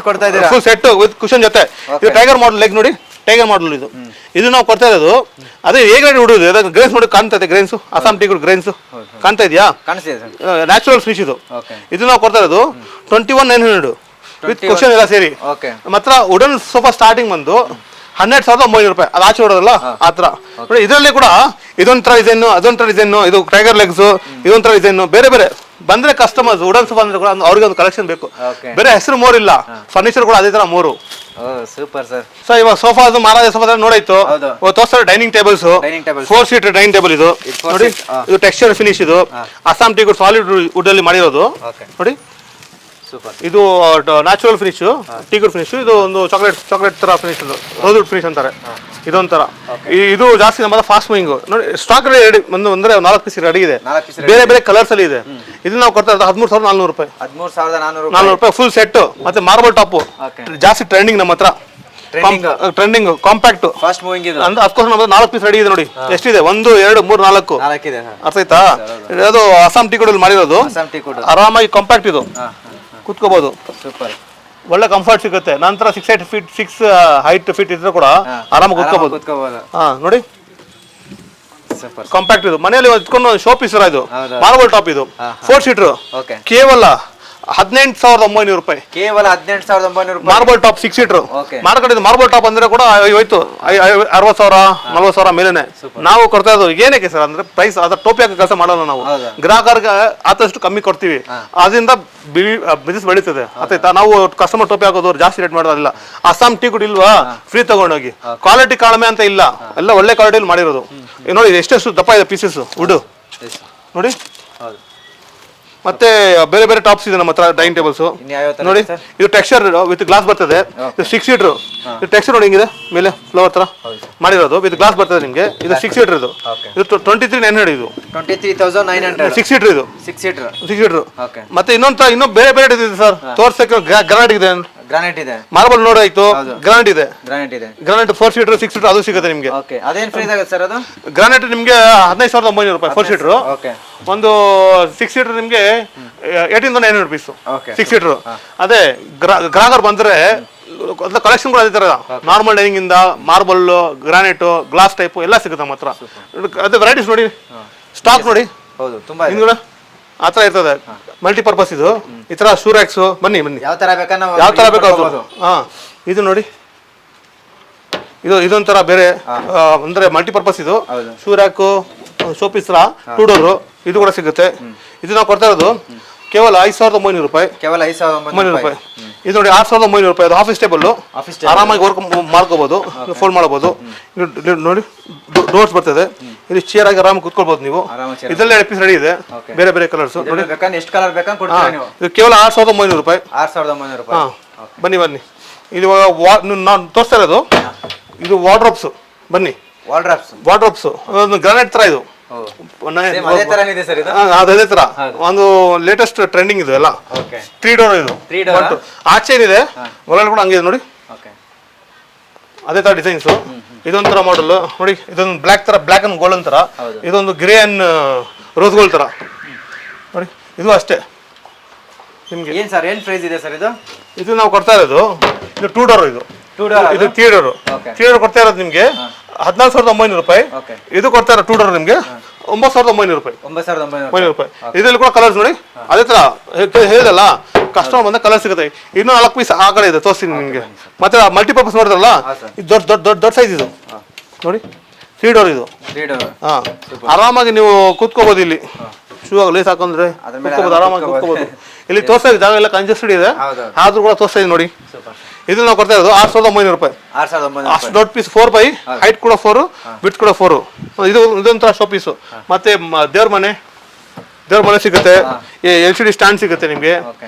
B: ಕೊಡ್ತಾ ಇದ್ದೀರಾ.
A: ಫುಲ್ ಸೆಟ್ ವಿತ್ ಕುಶನ್ ಜೊತೆ. ಇದು ಟೈಗರ್ ಮಾಡಲ್ ಲೆಗ್ ನೋಡಿ, ಟೈಗರ್ ಮಾಡಲ್ ಇದು. ಇದು ನಾವು ಕೊಡ್ತಾ ಇರೋದು ಅದೇ ಹೇಗೆ ಹುಡುದು ಗ್ರೇನ್ಸ್ ನೋಡಿ ಕಾಣ್ತಾ ಇದೆ. ಗ್ರೇನ್ಸ್ ಅಸ್ಸಾಂ ಟೀ ಗ್ರೇನ್ಸ್ ಕಾಣ್ತಾ ಇದೆಯಾ? ನ್ಯಾಚುರಲ್ ಫಿಶ್ ಇದು. ಇದು ನಾವು ಕೊಡ್ತಾ ಇರೋದು 21,900 ವಿತ್ ಕುಶನ್ ಎಲ್ಲ ಸೇರಿ. ಮಾತ್ರ ವುಡನ್ ಸೋಫಾ ಸ್ಟಾರ್ಟಿಂಗ್ ಬಂದು 12,900 ರೂಪಾಯಿ. ಅದು ಆಚೆ ಹೊಡೋದಲ್ಲ ಆ ತರ. ಇದರಲ್ಲಿ ಕೂಡ ಇದೊಂಥರ ಡಿಸೈನ್, ಅದೊಂಥರ ಡಿಸೈನ್, ಇದು ಟೈಗರ್ ಲೆಗ್ಸ್, ಇದೊಂಥರ ಡಿಸೈನ್. ಬೇರೆ ಬೇರೆ ಬಂದ್ರೆ ಕಸ್ಟಮರ್ಸ್ ವುಡನ್ ಸೋಫಾ ಅಂದ್ರೆ ಕೂಡ ಅವ್ರಿಗೆ ಒಂದು ಕಲೆಕ್ಷನ್ ಬೇಕು. ಬೇರೆ ಹೆಸರು ಮೋರ್ ಇಲ್ಲ, ಫರ್ನಿಚರ್ ಕೂಡ ಅದೇ ತರ ಮೋರು.
B: Super sir.
A: ಸೊ ಇವಾಗ ಸೋಫಾಸ್ ಮಹಾರಾಜ ಸೋಫಾ ನೋಡಾಯ್ತು. ತೋರಿಸ್ತಾರೆ dining tables, 4 seater dining table ಇದು ನೋಡಿ. ಇದು ಟೆಕ್ಸ್ಚರ್ ಫಿನಿಶ್, ಇದು Assam teak wood solid wood ಅಲ್ಲಿ ಮಾಡಿರೋದು ನೋಡಿ. ಇದು natural finish, teak good finish. ಇದು ಒಂದು ಚಾಕ್ಲೇಟ್ ತರ ಫಿನಿಶ್, ರೋಸ್ ವುಡ್ ಫಿನಿಶ್ ಅಂತಾರೆ ಇದೊಂಥರ. ಇದು ಜಾಸ್ತಿ ನಮ್ಮ ಫಾಸ್ಟ್ ಮೂವಿಂಗ್ ನೋಡಿ. ಸ್ಟಾಕ್ ರೆಡಿ ಅಂದ್ರೆ 4 ಪೀಸ್ ರೆಡಿ ಇದೆ, ಬೇರೆ ಬೇರೆ ಕಲರ್ಸ್ ಅಲ್ಲಿ ಇದೆ. ಇದು ನಾವು ಕೊಡ್ತಾ ಇರೋದು 13,400 ರೂಪಾಯಿ. 13,400 ರೂಪಾಯಿ ಫುಲ್ ಸೆಟ್. ಮತ್ತೆ ಮಾರ್ಬಲ್ ಟಾಪ್ ಜಾಸ್ತಿ ಟ್ರೆಂಡಿಂಗ್ ನಮ್ಮ ಹತ್ರ. ಟ್ರೆಂಡಿಂಗ್ ಕಾಂಪ್ಯಾಕ್ಟ್ ಫಾಸ್ಟ್ ಮೂವಿಂಗ್ ಇದು ಅಂದ್ರೆ ಅಫ್ಕೋರ್ಸ್ ನಮ್ಮ 4 ಪೀಸ್ ರೆಡಿ ಇದೆ ನೋಡಿ. ಎಷ್ಟಿದೆ? 1 2 3 4 ಅರ್ಥ ಆಯ್ತಾ? ಅದು ಅಸ್ಸಾಂ ಟೀ ಕುಡ್ ಮಾಡಿರೋದು. ಆರಾಮಾಗಿ ಕಾಂಪ್ಯಾಕ್ಟ್ ಇದು, ಕುತ್ಕೋಬಹುದು. ಒಳ್ಳೆ ಕಂಫರ್ಟ್ ಸಿಗುತ್ತೆ. ನಂತರ 6 ಹೈಟ್ ಫೀಟ್ ಇದ್ರೆ ಕೂಡ ಆರಾಮಾಗಿ ಕುತ್ಕೋಬಹುದು. ನೋಡಿ ಕಾಂಪ್ಯಾಕ್ಟ್ ಇದು. ಮನೆಯಲ್ಲಿ ಇಟ್ಕೊಂಡು ಶೋ ಪೀಸ್ ಇದು. ಮಾರ್ಬಲ್ ಟಾಪ್ ಇದು 4 ಸೀಟರ್ ಕೇವಲ 18,900 ರೂಪಾಯಿ.
B: ಕೇವಲ 18,900
A: marble top 6 seater. Market marble top ಅಂದ್ರೆ ಕೂಡ ಹೋಯ್ತು 60,000 40,000 ಮೇಲೆನೆ. ನಾವು ಕೊಡ್ತಾ ಇರೋದು ಏನಕ್ಕೆ ಸರ್ ಅಂದ್ರೆ ಪ್ರೈಸ್ ಅದ್ರ ಟೋಪಿ ಹಾಕೋ ಕೆಲಸ ಮಾಡೋಣ ನಾವು. ಗ್ರಾಹಕರಿಗೆ ಆದಷ್ಟು ಕಮ್ಮಿ ಕೊಡ್ತೀವಿ, ಅದರಿಂದ ಬಿಸಿನೆಸ್ ಬೆಳೀತದೆ. ಆಯ್ತಾ? ನಾವು ಕಸ್ಟಮರ್ ಟೋಪಿ ಹಾಕೋದು ಜಾಸ್ತಿ ರೇಟ್ ಮಾಡೋದಿಲ್ಲ. ಅಸ್ಸಾಂ ಟೀ ಕುಡ್ ಇಲ್ವಾ, ಫ್ರೀ ತಗೊಂಡೋಗಿ. ಕ್ವಾಲಿಟಿ ಕಡಿಮೆ ಅಂತ ಇಲ್ಲ, ಎಲ್ಲ ಒಳ್ಳೆ ಕ್ವಾಲಿಟಿಯಲ್ಲಿ ಮಾಡಿರೋದು. ನೋಡಿ ಎಷ್ಟೆಷ್ಟು ದಪ್ಪ ಇದೆ ಪೀಸಸ್ ವುಡ್ ನೋಡಿ. ಮತ್ತೆ ಬೇರೆ ಬೇರೆ ಟಾಪ್ಸ್ ಇದೆ ನಮ್ಮ ಹತ್ರ ಡೈನಿಂಗ್ ಟೇಬಲ್ಸ್ ನೋಡಿ. ಇದು ಟೆಕ್ಸ್ಚರ್ ವಿತ್ ಗ್ಲಾಸ್ ಬರ್ತದೆ. ಇದು 6 ಸೀಟರ್. ಇದು ಟೆಕ್ಸ್ಚರ್ ನೋಡಿ ಹಿಂಗಿದೆ, ಮೇಲೆ ಫ್ಲವರ್ ತರ ಮಾಡಿರೋದು ವಿತ್ ಗ್ಲಾಸ್ ಬರ್ತದೆ ನಿಮ್ಗೆ. ಇದು 6 ಸೀಟರ್ ಇದು. ಇದು 23,900 ಇದು.
B: 23,900
A: 6 ಸೀಟರ್ ಇದು. 6 ಸೀಟರ್. ಮತ್ತೆ ಇನ್ನೂ ಬೇರೆ ಬೇರೆ ಇದೆ ಸರ್ ತೋರ್ಸಕ್ಕೆ. ಗ್ರಾನೈಟ್ ಇದೆ,
B: ಗ್ರಾನೈಟ್ ಇದೆ,
A: ಮಾರ್ಬಲ್ ನೋಡಾಯ್ತು, ಗ್ರಾನೈಟ್ ಇದೆ. ಗ್ರಾನೈಟ್ 4 ಸೀಟರ್ 6 ಸೀಟರ್ ಅದು ಸಿಗುತ್ತೆ ನಿಮ್ಗೆ.
B: ಅದೇನ್ ಪ್ರೈಸ್ ಆಗುತ್ತೆ ಸರ್ ಅದು?
A: ಗ್ರಾನೈಟ್ ನಿಮ್ಗೆ 15,900 ರೂಪಾಯಿ 4 ಸೀಟರ್. ಒಂದು 6 ಸೀಟರ್ ನಿಮ್ಗೆ 18,900 ರುಪೀಸ್ 6 ಸೀಟರ್. ಅದೇ ಗ್ರಾಹಕರು ಬಂದ್ರೆ ಕಲೆಕ್ಷನ್ ಕೂಡ ಅದೇ ತರ ನಾರ್ಮಲ್ ಡೈನಿಂಗ್ ಇಂದ ಮಾರ್ಬಲ್, ಗ್ರಾನೈಟ್, ಗ್ಲಾಸ್ ಟೈಪ್ ಎಲ್ಲ ಸಿಗುತ್ತೆ ನಮ್ಮ ಹತ್ರ. ಅದೇ ವೆರೈಟೀಸ್ ನೋಡಿ, ಸ್ಟಾಕ್ ನೋಡಿ ಆ ತರ ಇರ್ತದೆ. ಮಲ್ಟಿಪರ್ಪಸ್ ಇದು. ಈ ತರ ಶೂ ರ್ಯಾಕ್ಸ್ ಬನ್ನಿ ಯಾವ ತರ ಬೇಕಾದ್ರು. ಇದು ನೋಡಿ, ಇದೊಂಥರ ಬೇರೆ ಅಂದ್ರೆ ಮಲ್ಟಿಪರ್ಪಸ್ ಇದು. ಶೂ ರ್ಯಾಕ್, ಶೋಪೀಸ್ 2 ಡೋರ್ ಇದು ಕೂಡ ಸಿಗುತ್ತೆ. ಇದು ನಾವು ಕೊಡ್ತಾ ಇರೋದು ಕೇವಲ 5,900 ರೂಪಾಯಿ. ಕೇವಲ 5,900 ರೂಪಾಯಿ. ಇದು ನೋಡಿ 6,900 ರೂಪಾಯಿ. ಅದು ಆಫೀಸ್ ಟೇಬಲ್, ಆರಾಮಾಗಿ ವರ್ಕ್ ಮಾಡ್ಕೋಬಹುದು, ಫೋಲ್ಡ್ ಮಾಡಬಹುದು. ನೋಡಿ ಡೋರ್ಸ್ ಬರ್ತದೆ. ಇದು ಚೇರ್ ಆಗಿ ಆರಾಮಾಗಿ ಕುತ್ಕೊಳ್ಬಹುದು ನೀವು. ಇದೆಲ್ಲ 2 ಪೀಸ್ ರೆಡಿ ಇದೆ, ಬೇರೆ ಬೇರೆ ಕಲರ್ಸ್ ನೋಡಿ.
B: ಎಷ್ಟು ಕಲರ್ ಬೇಕಾ ಕೊಡ್ತೀರಾ ನೀವು?
A: ಇದು ಕೇವಲ 6,900 ರೂಪಾಯಿ.
B: 6,900 ರೂಪಾಯಿ.
A: ಬನ್ನಿ ಇದು ನಾನು ತೋರಿಸ್ತಾ ಇರೋದು ಇದು ವಾರ್ಡ್ರೋಬ್ಸ್. ಬನ್ನಿ ವಾರ್ಡ್ರೋಬ್ಸ್ ಒಂದು ಗ್ರಾನೈಟ್ ತರ ಇದು. ಅದೇ ತರ ಒಂದು ಲೇಟೆಸ್ಟ್ ಟ್ರೆಂಡಿಂಗ್ ಇದು ಎಲ್ಲ. 3 ಡೋರ್ ಇದು. ಆಚೆ ಏನಿದೆ ಒಳಗಡೆ ಕೂಡ ಹಂಗಿದೆ ನೋಡಿ, ಅದೇ ತರ ಡಿಸೈನ್ಸ್. ಇದೊಂಥರ ಮಾಡಲ್ ನೋಡಿ. ಇದೊಂದು ಬ್ಲಾಕ್ ಅಂಡ್ ಗೋಲ್ಡನ್ ತರ. ಇದೊಂದು ಗ್ರೇ ಅಂಡ್ ರೋಸ್ ಗೋಲ್ಡ್ ತರ ನೋಡಿ. ಇದು ಅಷ್ಟೇ ನಿಮ್ಗೆ. ಏನ್ ಸರ್ ಏನ್ ಪ್ರೈಸ್ ಇದೆ ಸರ್ ಇದು? ಇದು ನಾವು ಕೊಡ್ತಾ ಇರೋದು ಇದು 2 ಡೋರ್ ಇದು. ಇದು 3 ಡೋರ್. 3 ಡೋರ್ ಕೊಡ್ತಾ ಇರೋದು ನಿಮ್ಗೆ 14,900 ರೂಪಾಯಿ. ಇದು ಕೊಡ್ತಾ ಇರೋ 2 ಡೋರ್ ನಿಮ್ಗೆ 9,900 ರೂಪಾಯಿ. 9,900 ರೂಪಾಯಿ. ಇದರಲ್ಲಿ ಕೂಡ ಕಲರ್ಸ್ ನೋಡಿ. ಅದೇ ತರ ಹೇಳಿದಲ್ಲ, ಕಸ್ಟಮರ್ ಬಂದ ಕಲರ್ ಸಿಗುತ್ತೆ. ಇನ್ನೂ 4 ಪೀಸ್ ಆ ಕಡೆ ಇದೆ, ತೋರಿಸ್ತೀನಿ ನಿಮ್ಗೆ. ಮತ್ತೆ ಮಲ್ಟಿಪರ್ಪಸ್ ನೋಡಿದ್ರಲ್ಲ, ಇದು ದೊಡ್ಡ ಸೈಜ್ ಇದು ನೋಡಿ. 3 ಡೋರ್ ಇದು. ಆರಾಮಾಗಿ ನೀವು ಕೂತ್ಕೋಬಹುದು ಇಲ್ಲಿ. ಶೂ ಲೇಸ್ ಹಾಕೊಂಡ್ರೆ
B: ಅದ್ರ ಮೇಲೆ
A: ಕುತ್ಕೋಬಹುದು, ಆರಾಮಾಗಿ
B: ಕುತ್ಕೋಬಹುದು.
A: ಕುತ್ಕೋಬಹುದು. ಇಲ್ಲಿ ತೋರಿಸ್ತಾ ಜಾಗ ಎಲ್ಲ ಕಂಜೆಸ್ಟೆಡ್ ಇದೆ,
B: ಹೌದು.
A: ಆದ್ರೂ ಕೂಡ ತೋರಿಸ್ತಾ ಇದೆ ನೋಡಿ. ಇದು ನಾವು ಕೊಡ್ತಾ ಇರೋದು 6,900 ರೂಪಾಯಿ.
B: 6,900
A: ಅಷ್ಟು ದೊಡ್ಡ ಪೀಸ್ 4 by ಹೈಟ್ ಕೂಡ 4, ವಿಡ್ತ್ ಕೂಡ 4. ಇದೊಂಥರ ಶೋ ಪೀಸು. ಮತ್ತೆ ದೇವ್ರ ಮನೆ ಸಿಗುತ್ತೆ, LCD ಸ್ಟ್ಯಾಂಡ್ ಸಿಗುತ್ತೆ ನಿಮಗೆ.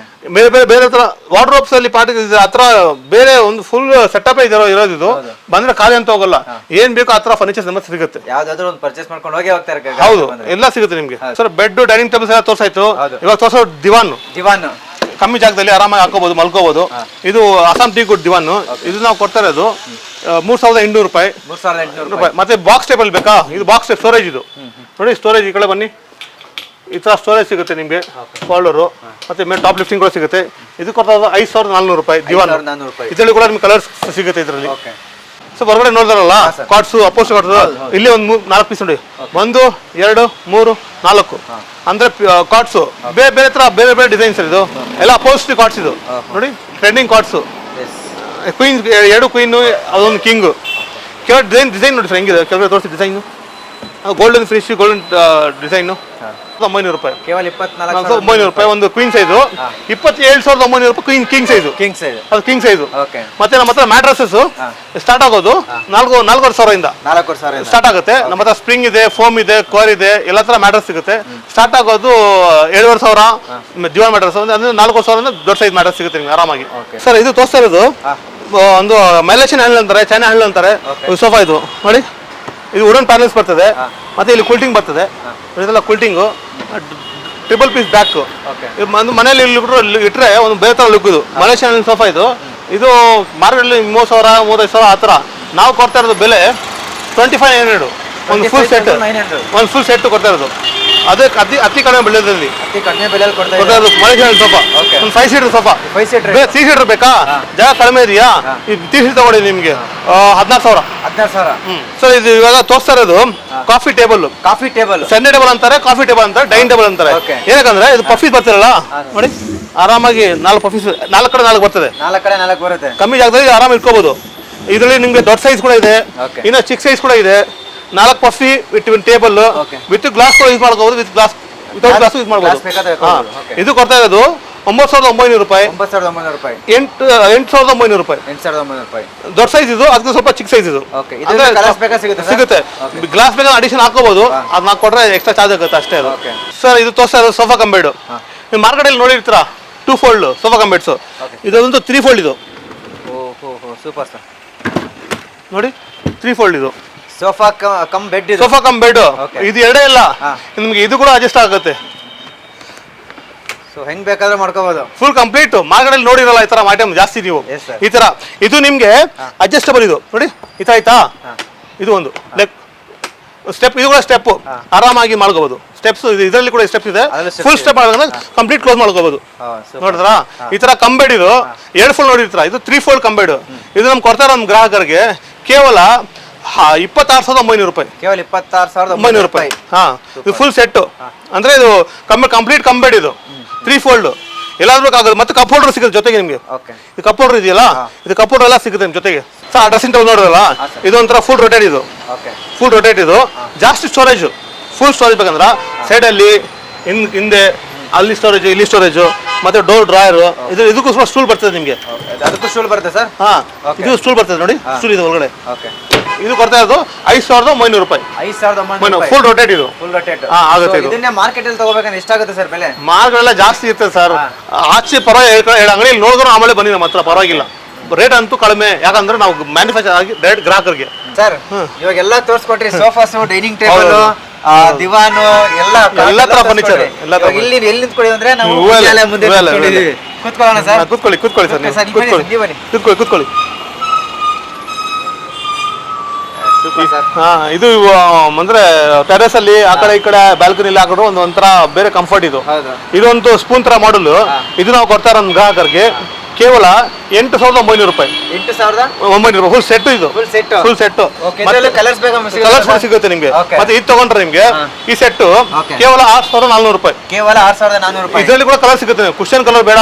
A: ಬೇರೆ ಬೇರೆ ಬೇರೆ ತರ ವಾರ್ಡ್ರೋಬ್ಸ್ ಅಲ್ಲಿ ಪಾರ್ಟಿ ಹತ್ರ ಬೇರೆ ಒಂದು ಫುಲ್ ಸೆಟಪ್ ಇರೋದು. ಇದು ಬಂದ್ರೆ ಖಾಲಿ ಅಂತ ಹೋಗಲ್ಲ, ಏನ್ ಬೇಕೋ ಆ ತರ ಫರ್ನಿಚರ್ಸ್ ನಮ್ಮ ಸಿಗುತ್ತೆ.
B: ಯಾವ್ದಾದ್ರು ಒಂದು ಪರ್ಚೇಸ್ ಮಾಡ್ಕೊಂಡು ಹೋಗಿ ಹೋಗ್ತಾರೆ.
A: ಹೌದು, ಎಲ್ಲ ಸಿಗುತ್ತೆ ನಿಮ್ಗೆ. ಸರ್ ಬೆಡ್, ಡೈನಿಂಗ್ ಟೇಬಲ್ಸ್ ಎಲ್ಲ ತೋರ್ಸಾಯ್ತು. ಇವಾಗ ತೋರ್ಸೋ ದಿವಾನ್ ಕಮ್ಮಿ ಜಾಗದಲ್ಲಿ ಆರಾಮಾಗಿ ಹಾಕೋಬಹುದು, ಮಲ್ಕೋಬಹುದು. ಇದು ಅಸ್ಸಾಂ ಟೀ ಗುಡ್ ದಿವಾನ್. ಇದು ನಾವು ಕೊಡ್ತಾ ಇರೋದು 3,800 ರೂಪಾಯಿ.
B: 3,800 ರೂಪಾಯಿ.
A: ಮತ್ತೆ ಬಾಕ್ಸ್ ಟೇಬಲ್ ಬೇಕಾ? ಇದು ಬಾಕ್ಸ್ ಟೇಬ್ ಸ್ಟೋರೇಜ್. ಇದು ನೋಡಿ, ಸ್ಟೋರೇಜ್ ಈ ಕಡೆ ಬನ್ನಿ, ಈ ತರ ಸ್ಟೋರೇಜ್ ಸಿಗುತ್ತೆ ನಿಮ್ಗೆ. ಫೋಲ್ಡರು ಮತ್ತೆ ಮೇಲೆ ಟಾಪ್ ಲಿಫ್ಟಿಂಗ್ ಕೂಡ ಸಿಗುತ್ತೆ. ಇದು ಕೊಡ್ತಾ 5,400 ರೂಪಾಯಿ ದಿವಾನ್. ಇದರಲ್ಲಿ ಕೂಡ ನಿಮ್ಗೆ ಕಲರ್ಸ್ ಸಿಗುತ್ತೆ ಇದರಲ್ಲಿ. ಸೊ ಹೊರಗಡೆ ನೋಡಿದಾರಲ್ಲ ಕಾರ್ಡ್ಸು, ಅಪೋಸ್ಟ್ ಕಾರ್ಡ್ಸ್, ಇಲ್ಲಿ ಒಂದು 4 ಪೀಸ್ ನೋಡಿ. 1 2 3 4 ಅಂದ್ರೆ ಕಾರ್ಡ್ಸು ಬೇರೆ ಬೇರೆ ತರ ಬೇರೆ ಬೇರೆ ಡಿಸೈನ್ಸ್. ಇದು ಎಲ್ಲ ಅಪೋಸ್ಟ್ ಕಾರ್ಡ್ಸ್. ಇದು ನೋಡಿ ಟ್ರೆಂಡಿಂಗ್ ಕಾರ್ಡ್ಸು. ಕ್ವೀನ್ 2 ಕ್ವೀನ್, ಅದೊಂದು ಕಿಂಗ್. ಕೆಳಗೆ ಡಿಸೈನ್ ನೋಡಿ ಸರ್ ಹೆಂಗಿದೆ, ಕೆಳಗಡೆ ತೋರಿಸಿ design. Golden finish, golden design. 900 ರೂಪಾಯಿ.
B: ಕೇವಲ
A: 24,900 ರೂಪಾಯಿ. ಒಂದು ಕ್ವೀನ್ ಸೈಜು 27,900 ರೂಪಾಯಿ. ಕಿಂಗ್ ಸೈಜು, ಅದು ಕಿಂಗ್ ಸೈಜು. ಮತ್ತೆ ನಮ್ಮ ಹತ್ರ ಮ್ಯಾಟ್ರಸಸ್ ಸ್ಟಾರ್ಟ್ ಆಗೋದು 4,500 ಸ್ಟಾರ್ಟ್ ಆಗುತ್ತೆ. ನಮ್ಮ ಹತ್ರ ಸ್ಪ್ರಿಂಗ್ ಇದೆ, ಫೋಮ್ ಇದೆ, ಕೋರ್ ಇದೆ, ಎಲ್ಲ ತರ ಮ್ಯಾಟ್ರಸ್ ಸಿಗುತ್ತೆ. ಸ್ಟಾರ್ಟ್ ಆಗೋದು 7,500 ದಿವಾನ್ ಮ್ಯಾಟ್ರಸ್. ಅಂದ್ರೆ 4,000 ದೊಡ್ಡ ಸೈಜ್ ಮ್ಯಾಟ್ರಸ್ ಸಿಗುತ್ತೆ ನಿಮ್ಗೆ ಆರಾಮಾಗಿ. ಸರ್ ಇದು ತೋರಿಸ್ತಾ ಇರೋದು ಒಂದು ಮೈಲೇಷನ್ ಹ್ಯಾಂಡಲ್ ಅಂತಾರೆ, ಚೈನಾ ಹ್ಯಾಂಡಲ್ ಅಂತಾರೆ ಸೋಫಾ. ಇದು ನೋಡಿ, ಇದು ವುಡನ್ ಪ್ಯಾನಲ್ಸ್ ಬರ್ತದೆ. ಮತ್ತೆ ಇಲ್ಲಿ ಕುಲ್ಟಿಂಗ್ ಬರ್ತದೆ. ಇದೆಲ್ಲ ಕುಲ್ಟಿಂಗು, ಟ್ರಿಪಲ್ ಪೀಸ್ ಬ್ಯಾಕ್. ಮನೇಲಿ ಇಟ್ಟರೆ ಒಂದು ಬೇರೆ ತರ ಲುಕ್. ಇದು ಮಲೇಷಿಯನ್ ಸೋಫಾ. ಇದು ಮಾರ್ಕೆಟಲ್ಲಿ 30,000 35,000 ಆ ಥರ. ನಾವು ಕೊಡ್ತಾ ಇರೋದು ಬೆಲೆ 25,900. ಒಂದು ಫುಲ್ ಸೆಟ್ ಕೊಡ್ತಾ ಇರೋದು. ಅದಕ್ಕೆ ಅತಿ ಕಡಿಮೆ ಬೆಲೆಯಲ್ಲಿ ಕೊಡ್ತಾ ಇರೋದು ಮಲೇಷಿಯನ್ ಸೋಫಾ. ಒಂದು 5 ಸೀಟರ್ ಸೋಫಾ. 3 ಸೀಟರ್ ಬೇಕಾ? ಜಾಗ ಕಡಿಮೆ ಇದೆಯಾ? ಈ 3 ಸೀಟರ್ ತಗೊಳ್ಳಿ ನಿಮಗೆ 16,000. ಸರ್ ಇದು ಇವಾಗ ತೋರಿಸ್ತಾ ಇರೋದು ಕಾಫಿ ಟೇಬಲ್. ಸೆಂಟರ್ ಟೇಬಲ್ ಅಂತಾರೆ, ಕಾಫಿ ಟೇಬಲ್ ಅಂತಾರೆ, ಡೈನಿಂಗ್ ಟೇಬಲ್ ಅಂತಾರೆ. ಏನಕ್ಕಂದ್ರೆ ಇದು ಪಫೀಸ್ ಬರ್ತಿರಲ್ಲ ನೋಡಿ, ಆರಾಮಾಗಿ 4 ಪಫೀಸ್ 4 ಕಡೆ 4 ಬರ್ತದೆ.
B: 4 ಕಡೆ 4 ಬರುತ್ತೆ.
A: ಕಮ್ಮಿ ಜಾಗದಲ್ಲಿ ಆರಾಮ ಇಟ್ಕೋಬಹುದು. ಇದರಲ್ಲಿ ನಿಮ್ಗೆ ದೊಡ್ಡ ಸೈಜ್ ಕೂಡ ಇದೆ, ಇನ್ನು ಚಿಕ್ಕ ಸೈಜ್ ಕೂಡ ಇದೆ. 4 ಪಫಿ ವಿತ್ ಟೇಬಲ್ ವಿತ್ ಗ್ಲಾಸ್ ಕೂಡ ಯೂಸ್ ಮಾಡ್ಕೋಬಹುದು, ವಿತೌಟ್ ಗ್ಲಾಸ್ ಯೂಸ್ ಮಾಡ್ಬೋದು. ಇದು ಕೊಡ್ತಾ ಇರೋದು 9,900 ರೂಪಾಯಿ. 8,900 ರೂಪಾಯಿ. ದೊಡ್ಡ ಸೈಜ್ ಇದು, ಅದಕ್ಕೆ ಸ್ವಲ್ಪ ಚಿಕ್ಕ ಸೈಜ್ ಇದು ಸಿಗುತ್ತೆ. ಗ್ಲಾಸ್ ಬೇಕಾದ್ರೆ ಅಡಿಷನ್ ಹಾಕೋಬಹುದು, ಅದು ನಾವು ಕೊಟ್ರೆ ಎಕ್ಸ್ಟ್ರಾ ಚಾರ್ಜ್ ಆಗುತ್ತೆ ಅಷ್ಟೇ. ಅದು ಸರ್ ಇದು ತೋರಿಸ್ತಾ ಇರೋದು ಸೋಫಾ ಕಂಬೇಡು. ನೀವು ಮಾರ್ಕೆಟಲ್ಲಿ ನೋಡಿರ್ತೀರಾ 2 ಫೋಲ್ಡ್ ಸೋಫಾ ಕಂಬೇಡ್ಸು. ಇದೊಂದು 3 ಫೋಲ್ಡ್. ಇದು
B: ಸೂಪರ್ ಸರ್,
A: ನೋಡಿ 3 ಫೋಲ್ಡ್. ಇದು
B: ಸೋಫಾ ಕಮ್ ಬೆಡ್.
A: ಇದು ಎರಡೇ ಇಲ್ಲ, ನಿಮ್ಗೆ ಇದು ಕೂಡ ಅಡ್ಜಸ್ಟ್ ಆಗುತ್ತೆ.
B: ಸೊ ಹೆಂಗ್ ಬೇಕಾದ್ರೆ ಮಾಡ್ಕೋಬಹುದು,
A: ಫುಲ್ ಕಂಪ್ಲೀಟ್. ಮಾರ್ಕೆಟಲ್ಲಿ ನೋಡಿರಲ್ಲ ಈ ತರ ಐಟಮ್ ಜಾಸ್ತಿ ನೀವು. ಈ ತರ ಇದು ನಿಮ್ಗೆ ಅಡ್ಜಸ್ಟಬಲ್. ಇದು ನೋಡಿ ಈ ತರ ಆಯ್ತಾ? ಇದು ಒಂದು ಲೈಕ್ ಸ್ಟೆಪ್, ಇದು ಕೂಡ ಸ್ಟೆಪ್ ಆರಾಮಾಗಿ ಮಾಡ್ಕೋಬಹುದು. ಸ್ಟೆಪ್ಸ್ ಇದರಲ್ಲಿ ಕೂಡ ಸ್ಟೆಪ್ಸ್ ಇದೆ. ಫುಲ್ ಸ್ಟೆಪ್ ಕಂಪ್ಲೀಟ್ ಕ್ಲೋಸ್ ಮಾಡ್ಕೋಬಹುದು. ನೋಡಿದ್ರಾ? ಈ ತರ ಕಂಬೇಡ್. ಇದು 2 ಫೋಲ್ಡ್ ನೋಡಿರ್ತೀರಾ, ಇದು 3 ಫೋಲ್ಡ್ ಕಂಬೇಡ್. ಇದು ನಮ್ಗೆ ಕೊಡ್ತಾರೆ ನಮ್ಮ ಗ್ರಾಹಕರಿಗೆ ಕೇವಲ 26,900 ರೂಪಾಯಿ.
B: ಕೇವಲ 26,900 ರೂಪಾಯಿ.
A: ಇದು ಫುಲ್ ಸೆಟ್. ಅಂದ್ರೆ ಇದು ಕಂಪ್ಲೀಟ್ ಕಂಬೇಡ್. ಇದು 3 ಫೋಲ್ಡ್ ಎಲ್ಲಾದ್ರೂ ಆಗೋದು. ಮತ್ತೆ ಕಪ್ ಹೋಲ್ಡರ್ ಸಿಗುತ್ತೆ ಜೊತೆಗೆ ನಿಮ್ಗೆ. ಇದು ಕಪ್ ಹೋಲ್ಡರ್ ಇದೆಯಲ್ಲ, ಇದು ಕಪ್ ಹೋಲ್ಡರ್ ಎಲ್ಲ ಸಿಗುತ್ತೆ ನಿಮ್ ಜೊತೆಗೆ. ಸರ್ ಡ್ರೆಸ್ಸಿಂಗ್ ಟೇಬಲ್ ನೋಡಿರಲ್ಲ, ಇದು ಒಂಥರ ಫುಲ್ ರೊಟೇಟ್. ಇದು ಫುಲ್ ರೊಟೇಟ್. ಇದು ಜಾಸ್ತಿ ಸ್ಟೋರೇಜ್, ಫುಲ್ ಸ್ಟೋರೇಜ್ ಬೇಕಂದ್ರೆ ಸೈಡಲ್ಲಿ ಹಿಂದೆ ಅಲ್ಲಿ ಸ್ಟೋರೇಜ್, ಇಲ್ಲಿ ಸ್ಟೋರೇಜ್, ಮತ್ತೆ ಡೋರ್ ಡ್ರಾಯರ್. ಇದಕ್ಕೂ ಸ್ವಲ್ಪ ಸ್ಟೂಲ್ ಬರ್ತದೆ ನಿಮಗೆ.
B: ಅದಕ್ಕೂ ಸ್ಟೂಲ್ ಬರುತ್ತೆ ಸರ್.
A: ಇದು ಸ್ಟೂಲ್ ಬರ್ತದೆ ನೋಡಿ, ಸ್ಟೂಲ್ ಇದೆ ಒಳಗಡೆ. ಇದು ಕೊಡ್ತಾ ಇರೋದು 5,900 ರೂಪಾಯಿ.
B: 5,900
A: ಫುಲ್ ರೊಟೇಟ್. ಇದು ಆಗುತ್ತೆ.
B: ಇದನ್ನೇ ಮಾರ್ಕೆಟ್ ಅಲ್ಲಿ ತಗೋಬೇಕಂದ್ರೆ ಎಷ್ಟಾಗುತ್ತೆ ಸರ್ ಬೆಲೆ?
A: ಮಾರ್ಕೆಟ್ ಜಾಸ್ತಿ ಇರ್ತದೆ ಸರ್. ಆಚೆ ಪರವಾಗಿಲ್ಲ, ಅಂಗಡಿಯಲ್ಲಿ ನೋಡಿದ್ರು ಆಮೇಲೆ ಬನ್ನಿ ನಮ್ಮ ಹತ್ರ, ಪರವಾಗಿಲ್ಲ. ರೇಟ್ ಅಂತೂ ಕಡಿಮೆ, ಯಾಕಂದ್ರೆ ನಾವು ಮ್ಯಾನುಫ್ಯಾಕ್ಚರ್ ಆಗಿ ಡೈರೆಕ್ಟ್ ಗ್ರಾಹಕರಿಗೆ.
B: ಸರ್ ಇವಾಗೆಲ್ಲ ತೋರಿಸ್ಕೊಟ್ರಿ, ಸೋಫಾಸ್, ಡೈನಿಂಗ್ ಟೇಬಲ್, ದಿವಾನು, ಎಲ್ಲ ತರ ಫರ್ನಿಚರ್. ಇಲ್ಲಿ ಎಲ್ಲಿ ನಿಂತ್ಕೊಳ್ಳಿ ಅಂದ್ರೆ ನಾವು ಮುಂದೆ ಕೂತ್ಕೊಳ್ಳೋಣ ಸರ್.
A: ಕೂತ್ಕೊಳ್ಳಿ ಸರ್, ಕೂತ್ಕೊಳ್ಳಿ. ಇದು ಅಂದ್ರೆ ಟೆರೆಸ್ ಅಲ್ಲಿ ಆ ಕಡೆ ಈ ಕಡೆ ಬ್ಯಾಲ್ಕನಿ ಹಾಕಿದ್ರು ಒಂಥರ ಬೇರೆ ಕಂಫರ್ಟ್. ಇದು ಇದೊಂದು ಸ್ಪೂನ್ ತರ ಮಾಡಲು. ಇದು ನಾವು ಕೊಡ್ತಾ ಇರೋ ಗ್ರಾಹಕರಿಗೆ ಕೇವಲ 8,900 ರೂಪಾಯಿ. 8,900 ಫುಲ್ ಸೆಟ್. ಇದು ಫುಲ್ ಸೆಟ್. ಕಲರ್ಸ್ ಸಿಗುತ್ತೆ ನಿಮ್ಗೆ. ಮತ್ತೆ ಇದು ತಗೊಂಡ್ರೆ ನಿಮ್ಗೆ ಈ ಸೆಟ್ ಕೇವಲ 6,400 ರೂಪಾಯಿ. ಇದರಲ್ಲಿ ಕೂಡ ಕಲರ್ ಸಿಗುತ್ತೆ. ಕುಶನ್ ಕಲರ್ ಬೇಡ,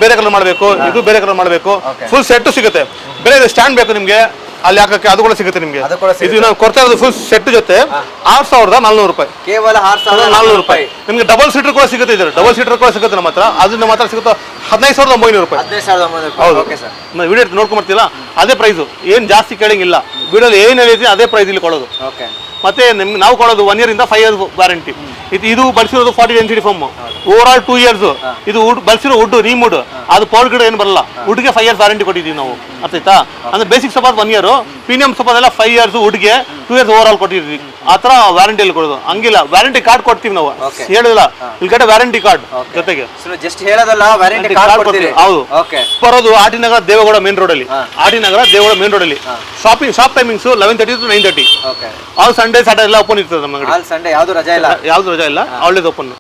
A: ಬೇರೆ ಕಲರ್ ಮಾಡಬೇಕು, ಇದು ಬೇರೆ ಕಲರ್ ಮಾಡಬೇಕು, ಫುಲ್ ಸೆಟ್ ಸಿಗುತ್ತೆ. ಬೇರೆ ಸ್ಟ್ಯಾಂಡ್ ಬೇಕು ನಿಮ್ಗೆ, ಅಲ್ಲಿ ಹಾಕಕ್ಕೆ ಅದು ಕೂಡ ಸಿಗುತ್ತೆ ನಿಮ್ಗೆ.
B: ಅದು ಕೂಡ
A: ಇದು ನಾವು ಕೊಡ್ತಾ ಇರೋದು ಫುಲ್ ಸೆಟ್ ಜೊತೆ 6,400 ರೂಪಾಯಿ,
B: ಕೇವಲ 6,400 ರೂಪಾಯಿ.
A: ನಿಮ್ಗೆ ಡಬಲ್ ಸೀಟರ್ ಕೂಡ ಸಿಗುತ್ತೆ. ಇದ್ರೆ ಡಬಲ್ ಸೀಟರ್ ಕೂಡ ಸಿಗುತ್ತೆ ನಮ್ಮ ಹತ್ರ. ಅದು ನಮ್ಮ ಹತ್ರ ಸಿಗುತ್ತೆ 15,900 ರೂಪಾಯಿ.
B: 15,900
A: ಹೌದು.
B: Okay sir.
A: ವಿಡಿಯೋ ನೋಡ್ಕೊಂಡ್ಬರ್ತಿಲ್ಲ, ಅದೇ ಪ್ರೈಸು, ಏನ್ ಜಾಸ್ತಿ ಕೇಳಂಗಿಲ್ಲ. ವಿಡಿಯೋಲಿ ಏನ್ ಹೇಳಿದ್ರಿ ಅದೇ ಪ್ರೈಸ್ ಇಲ್ಲಿ ಕೊಡೋದು.
B: ಓಕೆ.
A: ಮತ್ತೆ ನಿಮ್ಗೆ ನಾವು ಕೊಡೋದು 1 year ಇಂದ 5 years ವಾರಂಟಿ. ಇದು ಬಳಸಿರೋದು 40 density foam, over all 2 years. ಇದು ಬಳಸಿರೋ ವುಡ್ ರೀಮುಡ್, ಅದು ಪೌಡರ್ ಗಿಡ ಏನು ಬರಲ್ಲ. ವುಡ್ಗೆ 5 years ವಾರಂಟಿ ಕೊಟ್ಟಿದ್ದೀವಿ ನಾವು, ಅರ್ಥಾಯ್ತಾ? ಅಂದ್ರೆ basic sofa 1 year, premium sofa ಎಲ್ಲ 5 years, ವುಡ್ಗೆ 2 years ಓವರ್ ಆಲ್ ಕೊಟ್ಟಿದ್ದೀವಿ. ಆ ಥರ ವ್ಯಾರಂಟಿಯಲ್ಲಿ ಕೊಡೋದು. ಹಂಗಿಲ್ಲ, ವ್ಯಾರಂಟಿ ಕಾರ್ಡ್ ಕೊಡ್ತೀವಿ ನಾವು, ಹೇಳಿಲ್ಲ ಇಲ್ಲಿ ಕಡೆ ವ್ಯಾರಂಟಿ ಕಾರ್ಡ್ ಜೊತೆಗೆ.
B: ಜಸ್ಟ್ ಹೇಳೋದಲ್ಲ, ವ್ಯಾರಂಟಿ ಕಾರ್ಡ್ ಕೊಡ್ತೀವಿ.
A: ಹೌದು.
B: ಓಕೆ.
A: ಬರೋದು ಆಟಿನಗರ ದೇವೇಗೌಡ ಮೇನ್ ರೋಡ್ ಅಲ್ಲಿ, ಆಟಿನಗರ ದೇವೇಗೌಡ ಮೇನ್ ರೋಡ್ ಅಲ್ಲಿ. Shop timings 11:30 to 9:30.
B: Okay.
A: All Sunday Saturday ಎಲ್ಲ ಓಪನ್ ಇರ್ತದೆ ನಮ್ಮ ಅಂಗಡಿ.
B: ಆಲ್ ಸಂಡೇ ಯಾವುದು ರಜಾ ಇಲ್ಲ,
A: ಯಾವ್ದು ರಜಾ ಇಲ್ಲ, ಆಲ್ವೇಸ್ ಓಪನ್.